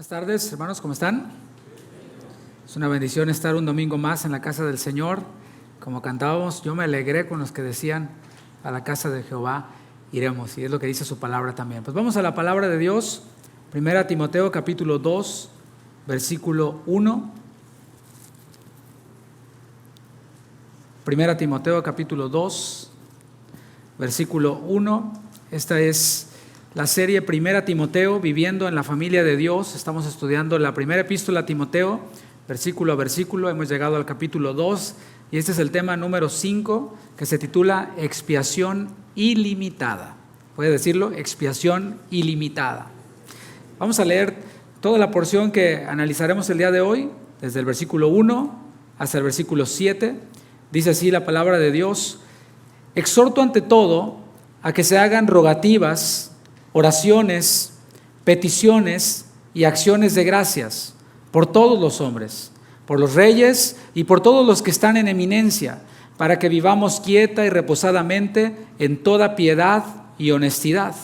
tardes, hermanos, ¿cómo están? Es una bendición estar un domingo más en la casa del Señor. Como cantábamos, yo me alegré con los que decían: a la casa de Jehová iremos, y es lo que dice su palabra también. Pues vamos a la palabra de Dios, 1 Timoteo capítulo 2, versículo 1. 1 Timoteo capítulo 2, versículo 1. Esta es la serie 1 Timoteo, viviendo en la familia de Dios. Estamos estudiando la primera epístola a Timoteo, versículo a versículo. Hemos llegado al capítulo 2 y este es el tema número 5, que se titula Expiación ilimitada. ¿Puede decirlo? Expiación ilimitada. Vamos a leer toda la porción que analizaremos el día de hoy, desde el versículo 1 hasta el versículo 7. Dice así la palabra de Dios: exhorto ante todo a que se hagan rogativas, oraciones, peticiones y acciones de gracias por todos los hombres, por los reyes y por todos los que están en eminencia, para que vivamos quieta y reposadamente en toda piedad y honestidad.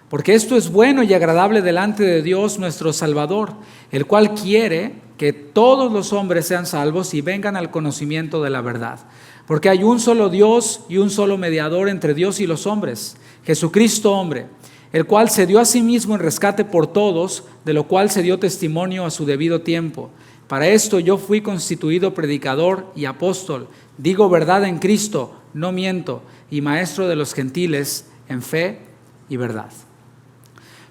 Porque esto es bueno y agradable delante de Dios nuestro Salvador, el cual quiere que todos los hombres sean salvos y vengan al conocimiento de la verdad. Porque hay un solo Dios y un solo mediador entre Dios y los hombres, Jesucristo hombre, el cual se dio a sí mismo en rescate por todos, de lo cual se dio testimonio a su debido tiempo. Para esto yo fui constituido predicador y apóstol, digo verdad en Cristo, no miento, y maestro de los gentiles en fe y verdad.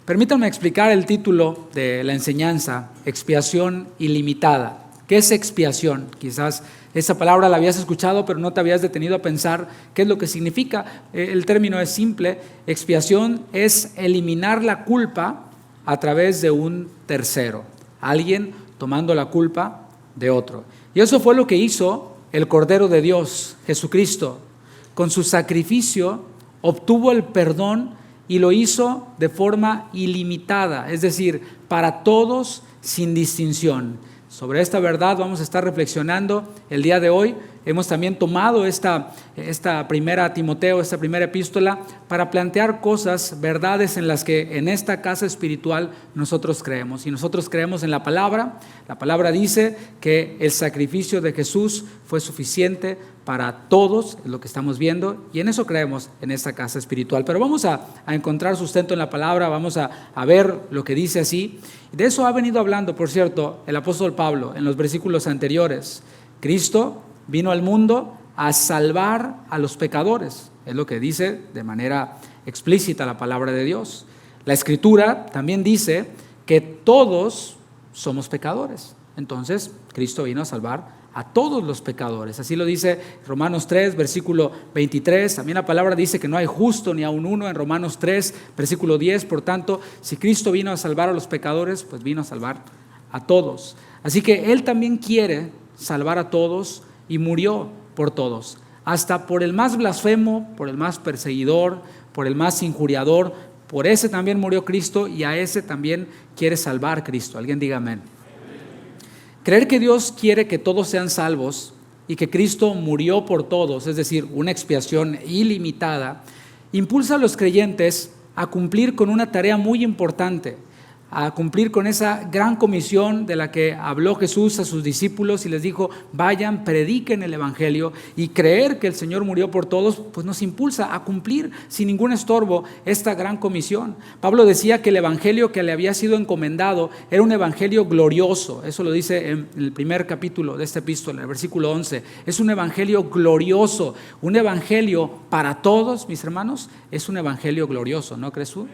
Permítanme explicar el título de la enseñanza: expiación ilimitada. ¿Qué es expiación? Quizás esa palabra la habías escuchado, pero no te habías detenido a pensar qué es lo que significa. El término es simple. Expiación es eliminar la culpa a través de un tercero, alguien tomando la culpa de otro. Y eso fue lo que hizo el Cordero de Dios, Jesucristo. Con su sacrificio obtuvo el perdón y lo hizo de forma ilimitada, es decir, para todos sin distinción. Sobre esta verdad vamos a estar reflexionando el día de hoy. Hemos también tomado esta primera Timoteo, esta primera epístola, para plantear cosas, verdades en las que en esta casa espiritual nosotros creemos. Y nosotros creemos en la palabra. La palabra dice que el sacrificio de Jesús fue suficiente para todos, es lo que estamos viendo, y en eso creemos en esta casa espiritual. Pero vamos a encontrar sustento en la palabra, vamos a ver lo que dice así. De eso ha venido hablando, por cierto, el apóstol Pablo en los versículos anteriores. Cristo vino al mundo a salvar a los pecadores, es lo que dice de manera explícita la palabra de Dios. La Escritura también dice que todos somos pecadores. Entonces, Cristo vino a salvar a todos los pecadores. Así lo dice Romanos 3, versículo 23. También la palabra dice que no hay justo ni aun uno en Romanos 3, versículo 10. Por tanto, si Cristo vino a salvar a los pecadores, pues vino a salvar a todos. Así que Él también quiere salvar a todos y murió por todos. Hasta por el más blasfemo, por el más perseguidor, por el más injuriador, por ese también murió Cristo y a ese también quiere salvar Cristo. Alguien diga amén. Creer que Dios quiere que todos sean salvos y que Cristo murió por todos, es decir, una expiación ilimitada, impulsa a los creyentes a cumplir con una tarea muy importante, a cumplir con esa gran comisión de la que habló Jesús a sus discípulos y les dijo: vayan, prediquen el evangelio. Y creer que el Señor murió por todos, pues nos impulsa a cumplir sin ningún estorbo esta gran comisión. Pablo decía que el evangelio que le había sido encomendado era un evangelio glorioso. Eso lo dice en el primer capítulo de esta epístola, en el versículo 11. Es un evangelio glorioso, un evangelio para todos, mis hermanos. Es un evangelio glorioso, ¿no crees tú?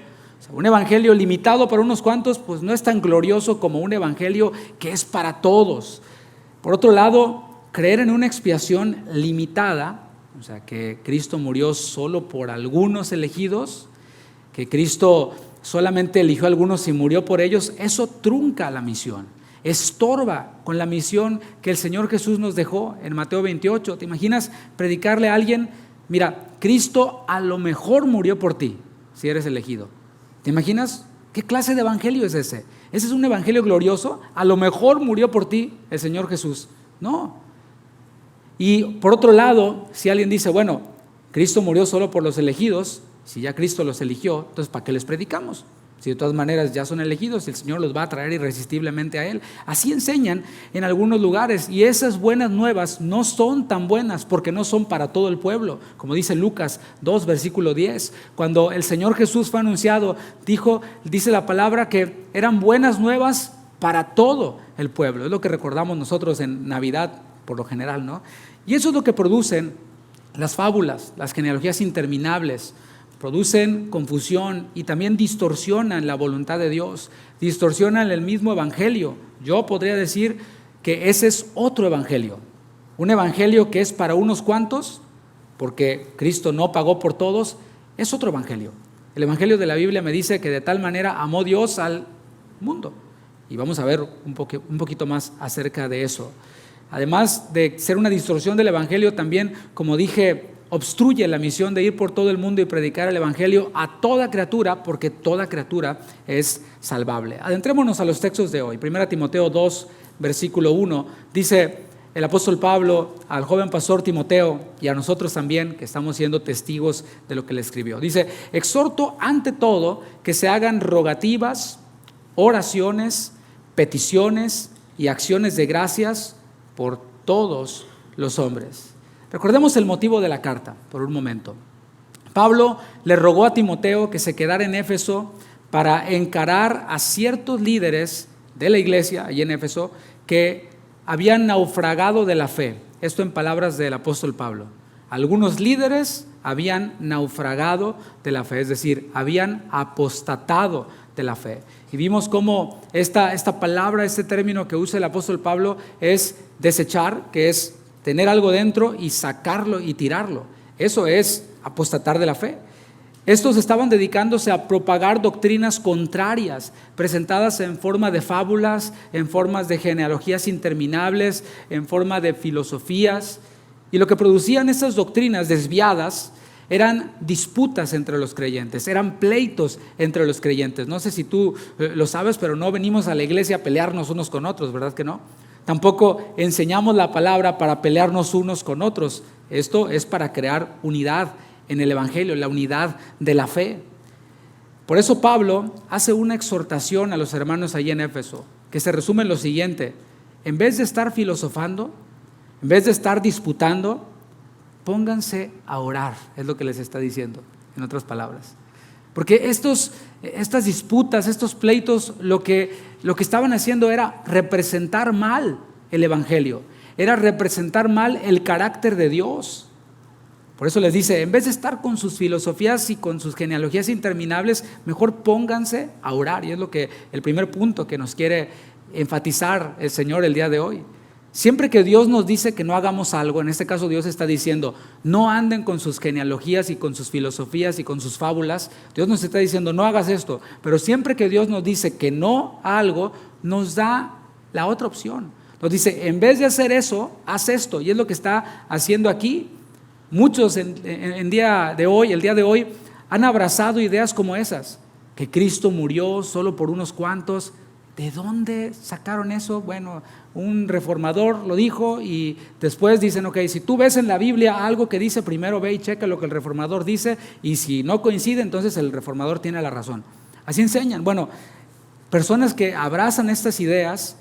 Un evangelio limitado para unos cuantos, pues no es tan glorioso como un evangelio que es para todos. Por otro lado, creer en una expiación limitada, o sea, que Cristo murió solo por algunos elegidos, que Cristo solamente eligió a algunos y murió por ellos, eso trunca la misión, estorba con la misión que el Señor Jesús nos dejó en Mateo 28. ¿Te imaginas predicarle a alguien: mira, Cristo a lo mejor murió por ti, si eres elegido? ¿Te imaginas? ¿Qué clase de evangelio es ese? ¿Ese es un evangelio glorioso? A lo mejor murió por ti el Señor Jesús. No. Y por otro lado, si alguien dice: bueno, Cristo murió solo por los elegidos, si ya Cristo los eligió, entonces ¿para qué les predicamos? Si de todas maneras ya son elegidos, el Señor los va a traer irresistiblemente a Él. Así enseñan en algunos lugares, y esas buenas nuevas no son tan buenas porque no son para todo el pueblo. Como dice Lucas 2, versículo 10, cuando el Señor Jesús fue anunciado, dice la palabra que eran buenas nuevas para todo el pueblo. Es lo que recordamos nosotros en Navidad por lo general, ¿no? Y eso es lo que producen las fábulas, las genealogías interminables. Producen confusión y también distorsionan la voluntad de Dios, distorsionan el mismo evangelio. Yo podría decir que ese es otro evangelio, un evangelio que es para unos cuantos, porque Cristo no pagó por todos, es otro evangelio. El evangelio de la Biblia me dice que de tal manera amó Dios al mundo, y vamos a ver un poquito más acerca de eso. Además de ser una distorsión del evangelio, también, como dije, obstruye la misión de ir por todo el mundo y predicar el evangelio a toda criatura, porque toda criatura es salvable. Adentrémonos a los textos de hoy. 1 Timoteo 2, versículo 1, dice el apóstol Pablo al joven pastor Timoteo y a nosotros también, que estamos siendo testigos de lo que le escribió. Dice: exhorto ante todo que se hagan rogativas, oraciones, peticiones y acciones de gracias por todos los hombres. Recordemos el motivo de la carta por un momento. Pablo le rogó a Timoteo que se quedara en Éfeso para encarar a ciertos líderes de la iglesia allí en Éfeso que habían naufragado de la fe. Esto en palabras del apóstol Pablo. Algunos líderes habían naufragado de la fe, es decir, habían apostatado de la fe. Y vimos cómo esta palabra, este término que usa el apóstol Pablo es desechar, que es tener algo dentro y sacarlo y tirarlo. Eso es apostatar de la fe. Estos estaban dedicándose a propagar doctrinas contrarias, presentadas en forma de fábulas, en formas de genealogías interminables, en forma de filosofías. Y lo que producían estas doctrinas desviadas eran disputas entre los creyentes, eran pleitos entre los creyentes. No sé si tú lo sabes, pero no venimos a la iglesia a pelearnos unos con otros, ¿verdad que no? Tampoco enseñamos la palabra para pelearnos unos con otros. Esto es para crear unidad en el evangelio, la unidad de la fe. Por eso Pablo hace una exhortación a los hermanos allí en Éfeso, que se resume en lo siguiente: en vez de estar filosofando, en vez de estar disputando, pónganse a orar, es lo que les está diciendo, en otras palabras. Porque estas disputas, estos pleitos, lo que estaban haciendo era representar mal el evangelio, era representar mal el carácter de Dios. Por eso les dice, en vez de estar con sus filosofías y con sus genealogías interminables, mejor pónganse a orar. Y es el primer punto que nos quiere enfatizar el Señor el día de hoy. Siempre que Dios nos dice que no hagamos algo, en este caso Dios está diciendo, no anden con sus genealogías y con sus filosofías y con sus fábulas. Dios nos está diciendo, no hagas esto. Pero siempre que Dios nos dice que no a algo, nos da la otra opción. Nos dice, en vez de hacer eso, haz esto. Y es lo que está haciendo aquí. Muchos el día de hoy, han abrazado ideas como esas, que Cristo murió solo por unos cuantos. ¿De dónde sacaron eso? Bueno, un reformador lo dijo y después dicen, ok, si tú ves en la Biblia algo que dice, primero ve y checa lo que el reformador dice, y si no coincide, entonces el reformador tiene la razón. Así enseñan. Bueno, personas que abrazan estas ideas,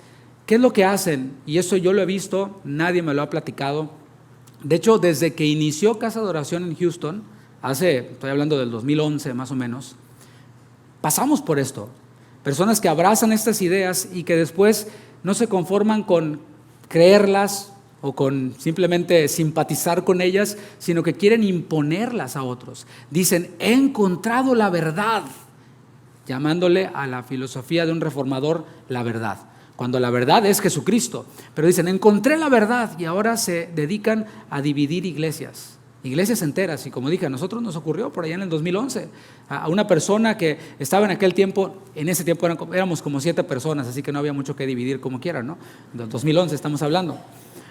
¿qué es lo que hacen? Y eso yo lo he visto, nadie me lo ha platicado. De hecho, desde que inició Casa de Oración en Houston, estoy hablando del 2011 más o menos, pasamos por esto. Personas que abrazan estas ideas y que después no se conforman con creerlas o con simplemente simpatizar con ellas, sino que quieren imponerlas a otros. Dicen, he encontrado la verdad, llamándole a la filosofía de un reformador la verdad, cuando la verdad es Jesucristo. Pero dicen, encontré la verdad, y ahora se dedican a dividir iglesias enteras. Y como dije, a nosotros nos ocurrió por allá en el 2011, a una persona que estaba en aquel tiempo, en ese tiempo éramos como 7 personas, así que no había mucho que dividir como quieran, ¿no? Del 2011 estamos hablando.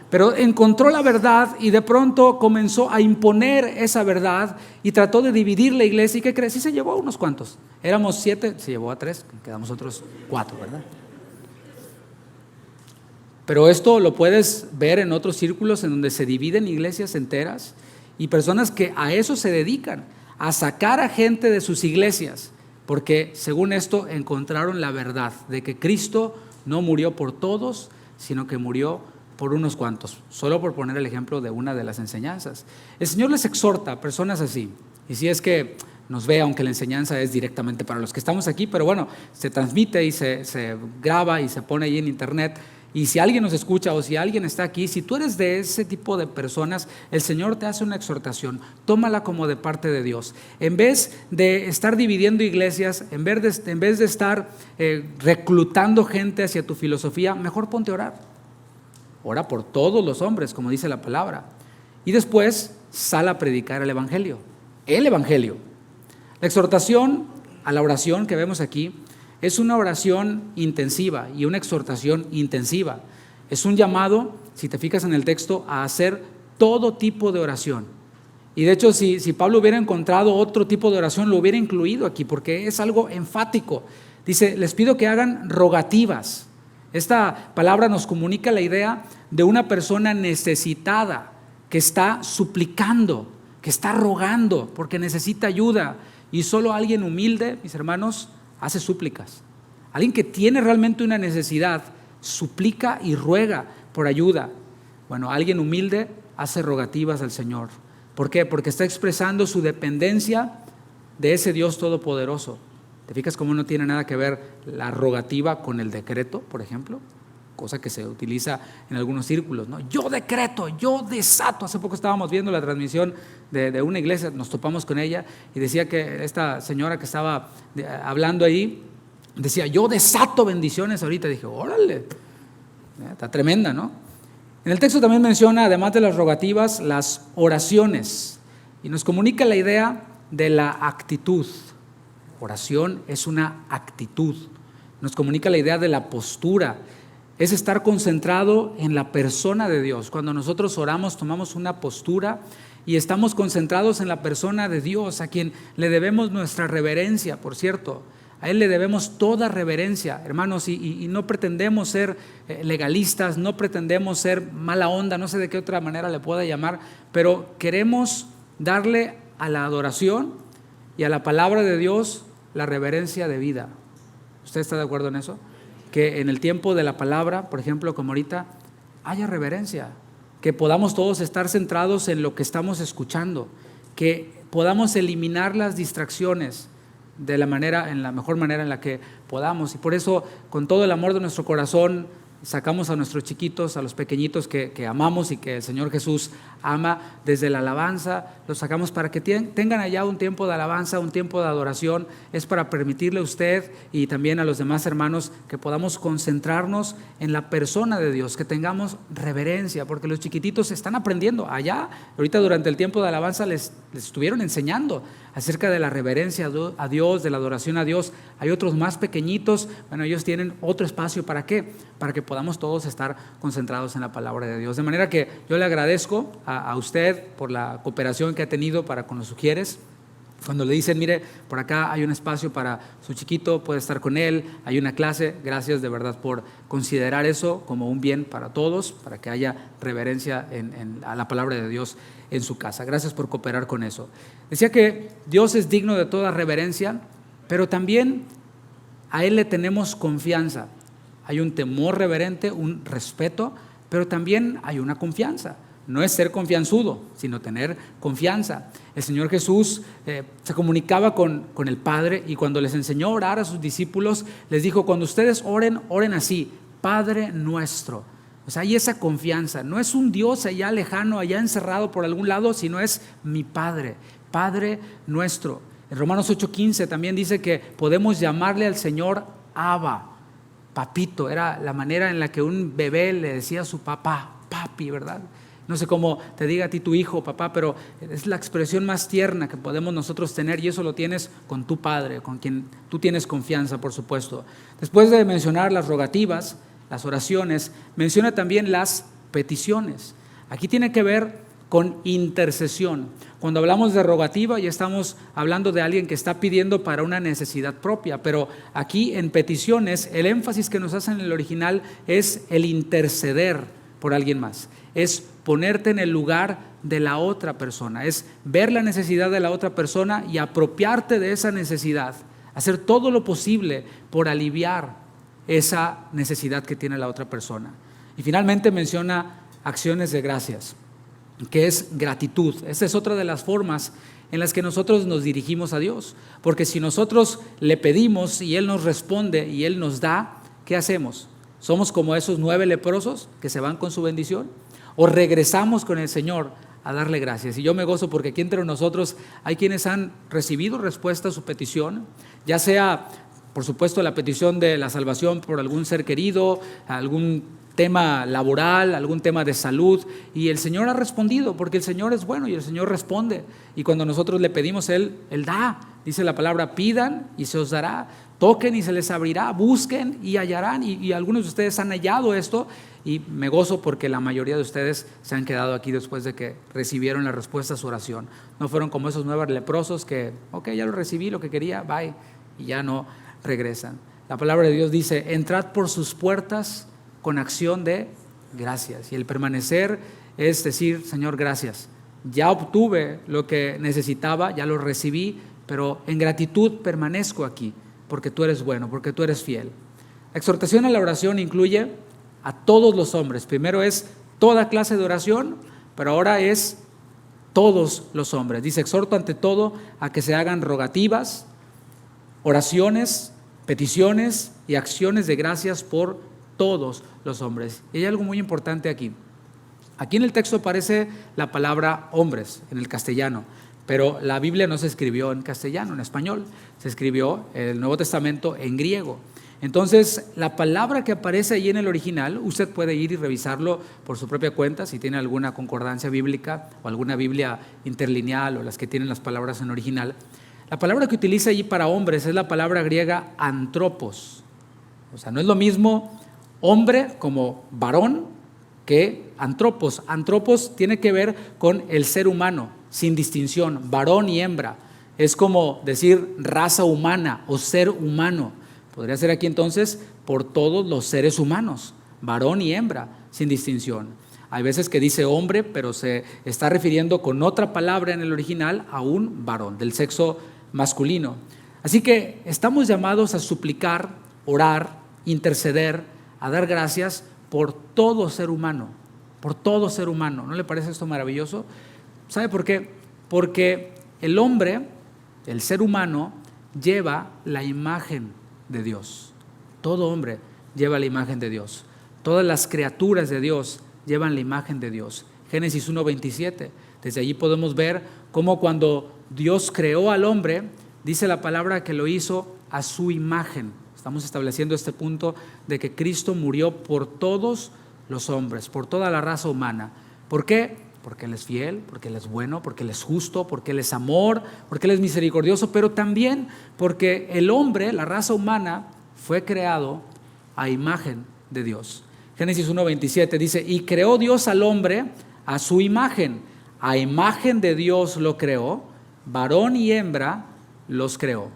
Pero encontró la verdad y de pronto comenzó a imponer esa verdad y trató de dividir la iglesia. ¿Y qué crees? Sí se llevó a unos cuantos. Éramos 7, se llevó a 3, quedamos otros 4, ¿verdad? Pero esto lo puedes ver en otros círculos en donde se dividen iglesias enteras y personas que a eso se dedican, a sacar a gente de sus iglesias porque según esto encontraron la verdad de que Cristo no murió por todos, sino que murió por unos cuantos, solo por poner el ejemplo de una de las enseñanzas. El Señor les exhorta a personas así, y si es que nos ve, aunque la enseñanza es directamente para los que estamos aquí, pero bueno, se transmite y se graba y se pone ahí en internet. Y si alguien nos escucha o si alguien está aquí, si tú eres de ese tipo de personas, el Señor te hace una exhortación, tómala como de parte de Dios. En vez de estar dividiendo iglesias, en vez de estar reclutando gente hacia tu filosofía, mejor ponte a orar. Ora por todos los hombres, como dice la palabra. Y después sal a predicar el Evangelio. El Evangelio. La exhortación a la oración que vemos aquí es una oración intensiva y una exhortación intensiva. Es un llamado, si te fijas en el texto, a hacer todo tipo de oración. Y de hecho, si Pablo hubiera encontrado otro tipo de oración, lo hubiera incluido aquí, porque es algo enfático. Dice, les pido que hagan rogativas. Esta palabra nos comunica la idea de una persona necesitada, que está suplicando, que está rogando, porque necesita ayuda. Y solo alguien humilde, mis hermanos, hace súplicas. Alguien que tiene realmente una necesidad, suplica y ruega por ayuda. Bueno, alguien humilde hace rogativas al Señor. ¿Por qué? Porque está expresando su dependencia de ese Dios todopoderoso. ¿Te fijas cómo no tiene nada que ver la rogativa con el decreto, por ejemplo? Cosa que se utiliza en algunos círculos, ¿no? Yo decreto, yo desato. Hace poco estábamos viendo la transmisión de una iglesia, nos topamos con ella y decía que esta señora que estaba hablando ahí, decía, yo desato bendiciones ahorita. Dije, órale, está tremenda, ¿no? En el texto también menciona, además de las rogativas, las oraciones y nos comunica la idea de la actitud. Oración es una actitud, nos comunica la idea de la postura. Es estar concentrado en la persona de Dios. Cuando nosotros oramos, tomamos una postura y estamos concentrados en la persona de Dios, a quien le debemos nuestra reverencia, por cierto. A Él le debemos toda reverencia, hermanos, y no pretendemos ser legalistas, no pretendemos ser mala onda, no sé de qué otra manera le pueda llamar, pero queremos darle a la adoración y a la palabra de Dios la reverencia debida. ¿Usted está de acuerdo en eso? Que en el tiempo de la palabra, por ejemplo, como ahorita, haya reverencia, que podamos todos estar centrados en lo que estamos escuchando, que podamos eliminar las distracciones en la mejor manera en la que podamos. Y por eso, con todo el amor de nuestro corazón, sacamos a nuestros chiquitos, a los pequeñitos que amamos y que el Señor Jesús ama, desde la alabanza, los sacamos para que tengan allá un tiempo de alabanza, un tiempo de adoración. Es para permitirle a usted y también a los demás hermanos que podamos concentrarnos en la persona de Dios, que tengamos reverencia, porque los chiquititos están aprendiendo. Allá, ahorita durante el tiempo de alabanza les estuvieron enseñando acerca de la reverencia a Dios, de la adoración a Dios. Hay otros más pequeñitos, bueno, ellos tienen otro espacio. ¿Para qué? Para que podamos todos estar concentrados en la palabra de Dios. De manera que yo le agradezco a usted por la cooperación que ha tenido para con los sugieres. Cuando le dicen, mire, por acá hay un espacio para su chiquito, puede estar con él, hay una clase, gracias de verdad por considerar eso como un bien para todos, para que haya reverencia a la palabra de Dios en su casa. Gracias por cooperar con eso. Decía que Dios es digno de toda reverencia, pero también a Él le tenemos confianza. Hay un temor reverente, un respeto, pero también hay una confianza. No es ser confianzudo, sino tener confianza. El Señor Jesús se comunicaba con el Padre y cuando les enseñó a orar a sus discípulos, les dijo, cuando ustedes oren, oren así, Padre nuestro. O sea, hay esa confianza. No es un Dios allá lejano, allá encerrado por algún lado, sino es mi Padre, Padre nuestro. En Romanos 8:15 también dice que podemos llamarle al Señor Abba, papito. Era la manera en la que un bebé le decía a su papá, papi, ¿verdad? No sé cómo te diga a ti tu hijo, papá, pero es la expresión más tierna que podemos nosotros tener y eso lo tienes con tu Padre, con quien tú tienes confianza, por supuesto. Después de mencionar las rogativas, las oraciones, menciona también las peticiones. Aquí tiene que ver con intercesión. Cuando hablamos de rogativa ya estamos hablando de alguien que está pidiendo para una necesidad propia, pero aquí en peticiones el énfasis que nos hacen en el original es el interceder por alguien más, es ponerte en el lugar de la otra persona, es ver la necesidad de la otra persona y apropiarte de esa necesidad hacer todo lo posible por aliviar esa necesidad que tiene la otra persona. Y finalmente menciona acciones de gracias, que es gratitud. Esa es otra de las formas en las que nosotros nos dirigimos a Dios, porque si nosotros le pedimos y Él nos responde y Él nos da, ¿qué hacemos? ¿Somos como esos 9 leprosos que se van con su bendición? ¿O regresamos con el Señor a darle gracias? Y yo me gozo porque aquí entre nosotros hay quienes han recibido respuesta a su petición, ya sea, por supuesto, la petición de la salvación por algún ser querido, algún tema laboral, algún tema de salud, y el Señor ha respondido, porque el Señor es bueno y el Señor responde. Y cuando nosotros le pedimos, Él da. Dice la palabra: pidan y se os dará, toquen y se les abrirá, busquen y hallarán. Y algunos de ustedes han hallado esto, y me gozo porque la mayoría de ustedes se han quedado aquí después de que recibieron la respuesta a su oración. No fueron como esos 9 leprosos que, ok, ya lo recibí, lo que quería, bye, y ya no regresan. La palabra de Dios dice: entrad por sus puertas con acción de gracias. Y el permanecer es decir: Señor, gracias, ya obtuve lo que necesitaba, ya lo recibí, pero en gratitud permanezco aquí, porque tú eres bueno, porque tú eres fiel. La exhortación a la oración incluye a todos los hombres. Primero es toda clase de oración, pero ahora es todos los hombres. Dice: exhorto ante todo a que se hagan rogativas, oraciones, peticiones y acciones de gracias por todos los hombres. Y hay algo muy importante aquí. Aquí en el texto aparece la palabra hombres en el castellano, pero la Biblia no se escribió en castellano, en español. Se escribió el Nuevo Testamento en griego. Entonces, la palabra que aparece ahí en el original, usted puede ir y revisarlo por su propia cuenta, si tiene alguna concordancia bíblica o alguna Biblia interlineal o las que tienen las palabras en original. La palabra que utiliza allí para hombres es la palabra griega antropos. O sea, no es lo mismo hombre como varón que antropos. Antropos tiene que ver con el ser humano, sin distinción, varón y hembra. Es como decir raza humana o ser humano. Podría ser aquí entonces por todos los seres humanos, varón y hembra, sin distinción. Hay veces que dice hombre, pero se está refiriendo con otra palabra en el original a un varón, del sexo masculino. Así que estamos llamados a suplicar, orar, interceder, a dar gracias por todo ser humano, por todo ser humano. ¿No le parece esto maravilloso? ¿Sabe por qué? Porque el hombre, el ser humano, lleva la imagen de Dios. Todo hombre lleva la imagen de Dios. Todas las criaturas de Dios llevan la imagen de Dios. Génesis 1:27. Desde allí podemos ver cómo cuando Dios creó al hombre, dice la palabra que lo hizo a su imagen. Estamos estableciendo este punto de que Cristo murió por todos los hombres, por toda la raza humana. ¿Por qué? Porque Él es fiel, porque Él es bueno, porque Él es justo, porque Él es amor, porque Él es misericordioso, pero también porque el hombre, la raza humana, fue creado a imagen de Dios. Génesis 1:27 dice: y creó Dios al hombre a su imagen, a imagen de Dios lo creó, varón y hembra los creó.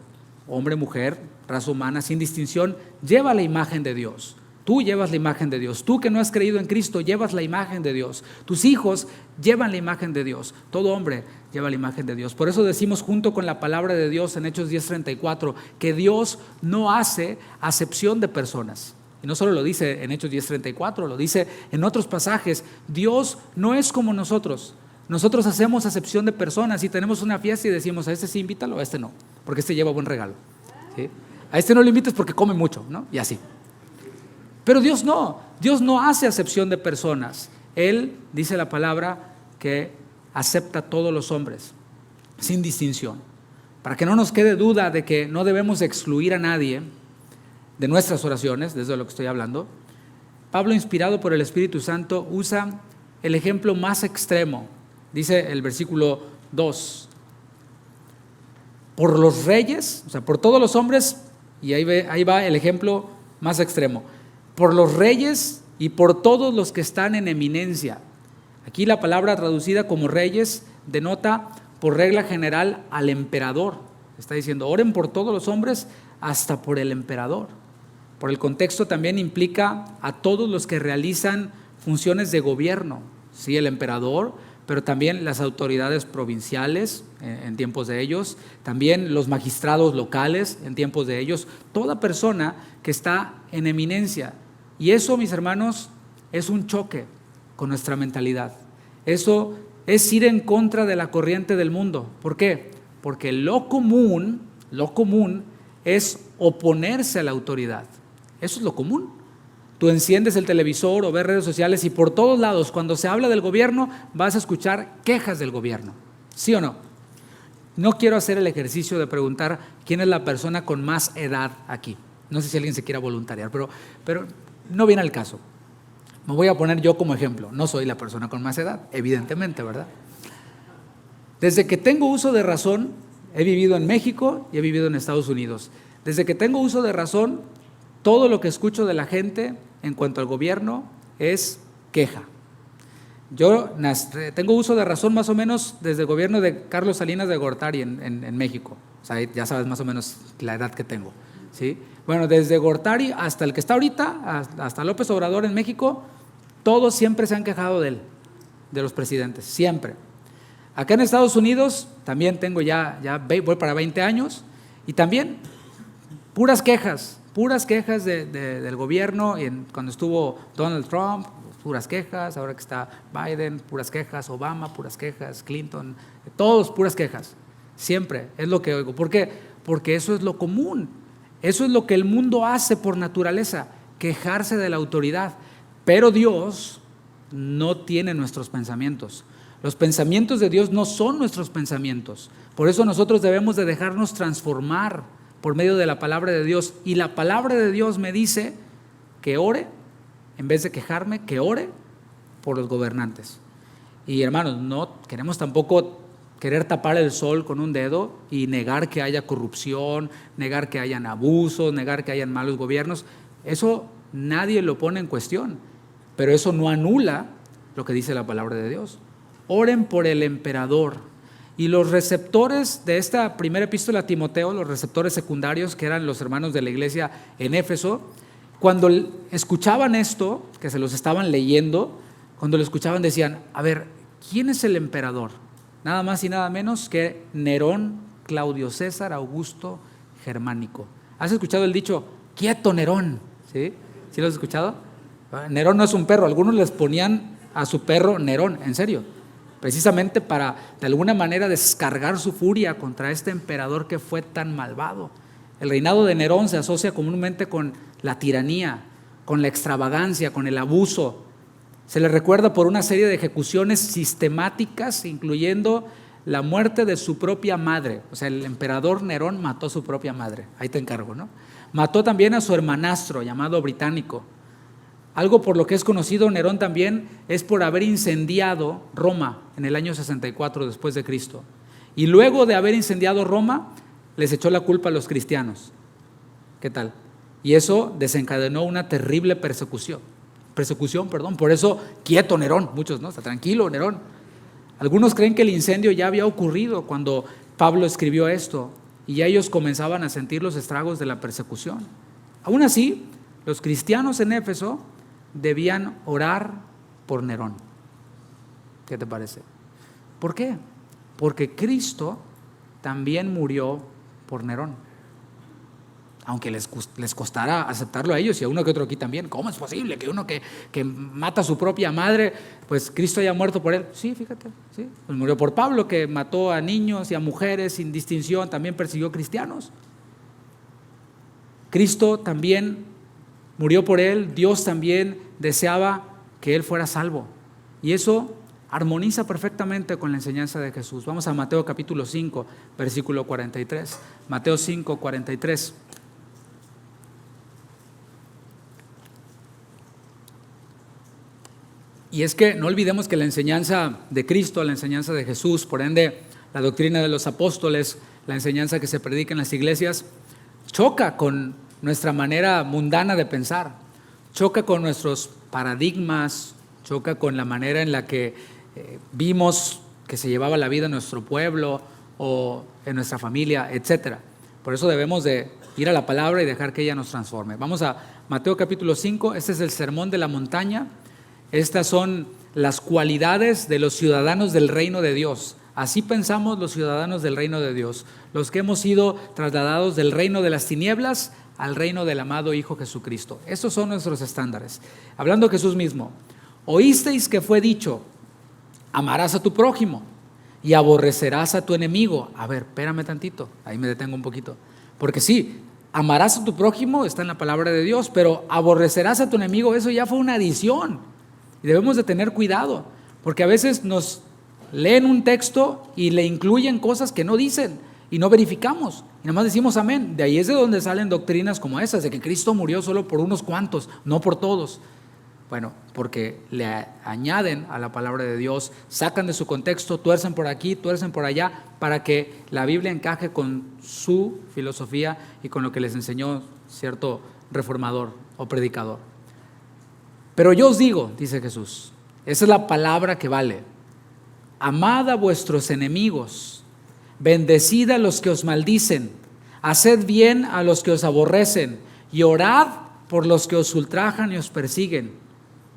Hombre, mujer, raza humana, sin distinción, lleva la imagen de Dios. Tú llevas la imagen de Dios. Tú que no has creído en Cristo, llevas la imagen de Dios. Tus hijos llevan la imagen de Dios. Todo hombre lleva la imagen de Dios. Por eso decimos junto con la palabra de Dios en Hechos 10:34 que Dios no hace acepción de personas. Y no solo lo dice en Hechos 10:34, lo dice en otros pasajes. Dios no es como nosotros. Nosotros hacemos acepción de personas y tenemos una fiesta y decimos: a este sí invítalo, a este no, porque este lleva buen regalo. ¿Sí? A este no lo invites porque come mucho, ¿no? Y así. Pero Dios no hace acepción de personas. Él, dice la palabra, que acepta a todos los hombres, sin distinción. Para que no nos quede duda de que no debemos excluir a nadie de nuestras oraciones, desde lo que estoy hablando, Pablo, inspirado por el Espíritu Santo, usa el ejemplo más extremo. Dice el versículo 2, por los reyes, o sea, por todos los hombres, y ahí va el ejemplo más extremo, por los reyes y por todos los que están en eminencia. Aquí la palabra traducida como reyes denota por regla general al emperador. Está diciendo: oren por todos los hombres, hasta por el emperador. Por el contexto también implica a todos los que realizan funciones de gobierno. Sí, el emperador, pero también las autoridades provinciales en tiempos de ellos, también los magistrados locales en tiempos de ellos, toda persona que está en eminencia. Y eso, mis hermanos, es un choque con nuestra mentalidad. Eso es ir en contra de la corriente del mundo. ¿Por qué? Porque lo común es oponerse a la autoridad. Eso es lo común. Tú enciendes el televisor o ves redes sociales y por todos lados, cuando se habla del gobierno, vas a escuchar quejas del gobierno. ¿Sí o no? No quiero hacer el ejercicio de preguntar quién es la persona con más edad aquí. No sé si alguien se quiera voluntariar, pero no viene al caso. Me voy a poner yo como ejemplo. No soy la persona con más edad, evidentemente, ¿verdad? Desde que tengo uso de razón, he vivido en México y he vivido en Estados Unidos. Desde que tengo uso de razón, todo lo que escucho de la gente en cuanto al gobierno es queja. Yo tengo uso de razón más o menos desde el gobierno de Carlos Salinas de Gortari en México. O sea, ya sabes más o menos la edad que tengo, ¿sí? Bueno, desde Gortari hasta el que está ahorita, hasta López Obrador en México, todos siempre se han quejado de él, de los presidentes, siempre. Acá en Estados Unidos también tengo voy para 20 años y también puras quejas del gobierno. Cuando estuvo Donald Trump, puras quejas, ahora que está Biden, puras quejas, Obama, puras quejas, Clinton, todos puras quejas, siempre es lo que oigo. ¿Por qué? Porque eso es lo común, eso es lo que el mundo hace por naturaleza, quejarse de la autoridad. Pero Dios no tiene nuestros pensamientos. Los pensamientos de Dios no son nuestros pensamientos. Por eso nosotros debemos de dejarnos transformar por medio de la palabra de Dios. Y la palabra de Dios me dice que ore, en vez de quejarme, que ore por los gobernantes. Y hermanos, no queremos tampoco querer tapar el sol con un dedo y negar que haya corrupción, negar que hayan abusos, negar que hayan malos gobiernos. Eso nadie lo pone en cuestión, pero eso no anula lo que dice la palabra de Dios. Oren por el emperador. Y los receptores de esta primera epístola a Timoteo, los receptores secundarios, que eran los hermanos de la iglesia en Éfeso, cuando escuchaban esto, que se los estaban leyendo, cuando lo escuchaban decían, a ver, ¿quién es el emperador? Nada más y nada menos que Nerón, Claudio César, Augusto, Germánico. ¿Has escuchado el dicho, quieto Nerón? ¿Sí? ¿Sí lo has escuchado? Nerón no es un perro, algunos les ponían a su perro Nerón, en serio, precisamente para de alguna manera descargar su furia contra este emperador que fue tan malvado. El reinado de Nerón se asocia comúnmente con la tiranía, con la extravagancia, con el abuso. Se le recuerda por una serie de ejecuciones sistemáticas, incluyendo la muerte de su propia madre. O sea, el emperador Nerón mató a su propia madre, ahí te encargo, ¿no? Mató también a su hermanastro llamado Británico. Algo por lo que es conocido Nerón también es por haber incendiado Roma en el año 64 después de Cristo. Y luego de haber incendiado Roma, les echó la culpa a los cristianos. ¿Qué tal? Y eso desencadenó una terrible persecución. Por eso, quieto Nerón, muchos, ¿no? Está tranquilo Nerón. Algunos creen que el incendio ya había ocurrido cuando Pablo escribió esto y ya ellos comenzaban a sentir los estragos de la persecución. Aún así, los cristianos en Éfeso debían orar por Nerón. ¿Qué te parece? ¿Por qué? Porque Cristo también murió por Nerón. Aunque les costara aceptarlo a ellos y a uno que otro aquí también. ¿Cómo es posible que uno que mata a su propia madre, pues Cristo haya muerto por él? Sí, fíjate, sí. Pues murió por Pablo, que mató a niños y a mujeres sin distinción, también persiguió cristianos. Cristo también murió por él, Dios también deseaba que él fuera salvo. Y eso armoniza perfectamente con la enseñanza de Jesús. Vamos a Mateo capítulo 5, versículo 43. Mateo 5, 43. Y es que no olvidemos que la enseñanza de Cristo, la enseñanza de Jesús, por ende la doctrina de los apóstoles, la enseñanza que se predica en las iglesias, choca con nuestra manera mundana de pensar, choca con nuestros paradigmas, choca con la manera en la que vimos que se llevaba la vida en nuestro pueblo o en nuestra familia, etc. Por eso debemos de ir a la palabra y dejar que ella nos transforme. Vamos a Mateo capítulo 5, este es el sermón de la montaña. Estas son las cualidades de los ciudadanos del reino de Dios. Así pensamos los ciudadanos del reino de Dios, los que hemos sido trasladados del reino de las tinieblas al reino del amado Hijo Jesucristo. Estos son nuestros estándares. Hablando Jesús mismo, oísteis que fue dicho, amarás a tu prójimo y aborrecerás a tu enemigo. A ver, espérame tantito, ahí me detengo un poquito. Porque sí, amarás a tu prójimo, está en la palabra de Dios, pero aborrecerás a tu enemigo, eso ya fue una adición. Y debemos de tener cuidado, porque a veces nos leen un texto y le incluyen cosas que no dicen y no verificamos. Y nada más decimos amén. De ahí es de donde salen doctrinas como esas, de que Cristo murió solo por unos cuantos, no por todos. Bueno, porque le añaden a la palabra de Dios, sacan de su contexto, tuercen por aquí, tuercen por allá, para que la Biblia encaje con su filosofía y con lo que les enseñó cierto reformador o predicador. Pero yo os digo, dice Jesús, esa es la palabra que vale: amad a vuestros enemigos, bendecid a los que os maldicen, haced bien a los que os aborrecen y orad por los que os ultrajan y os persiguen,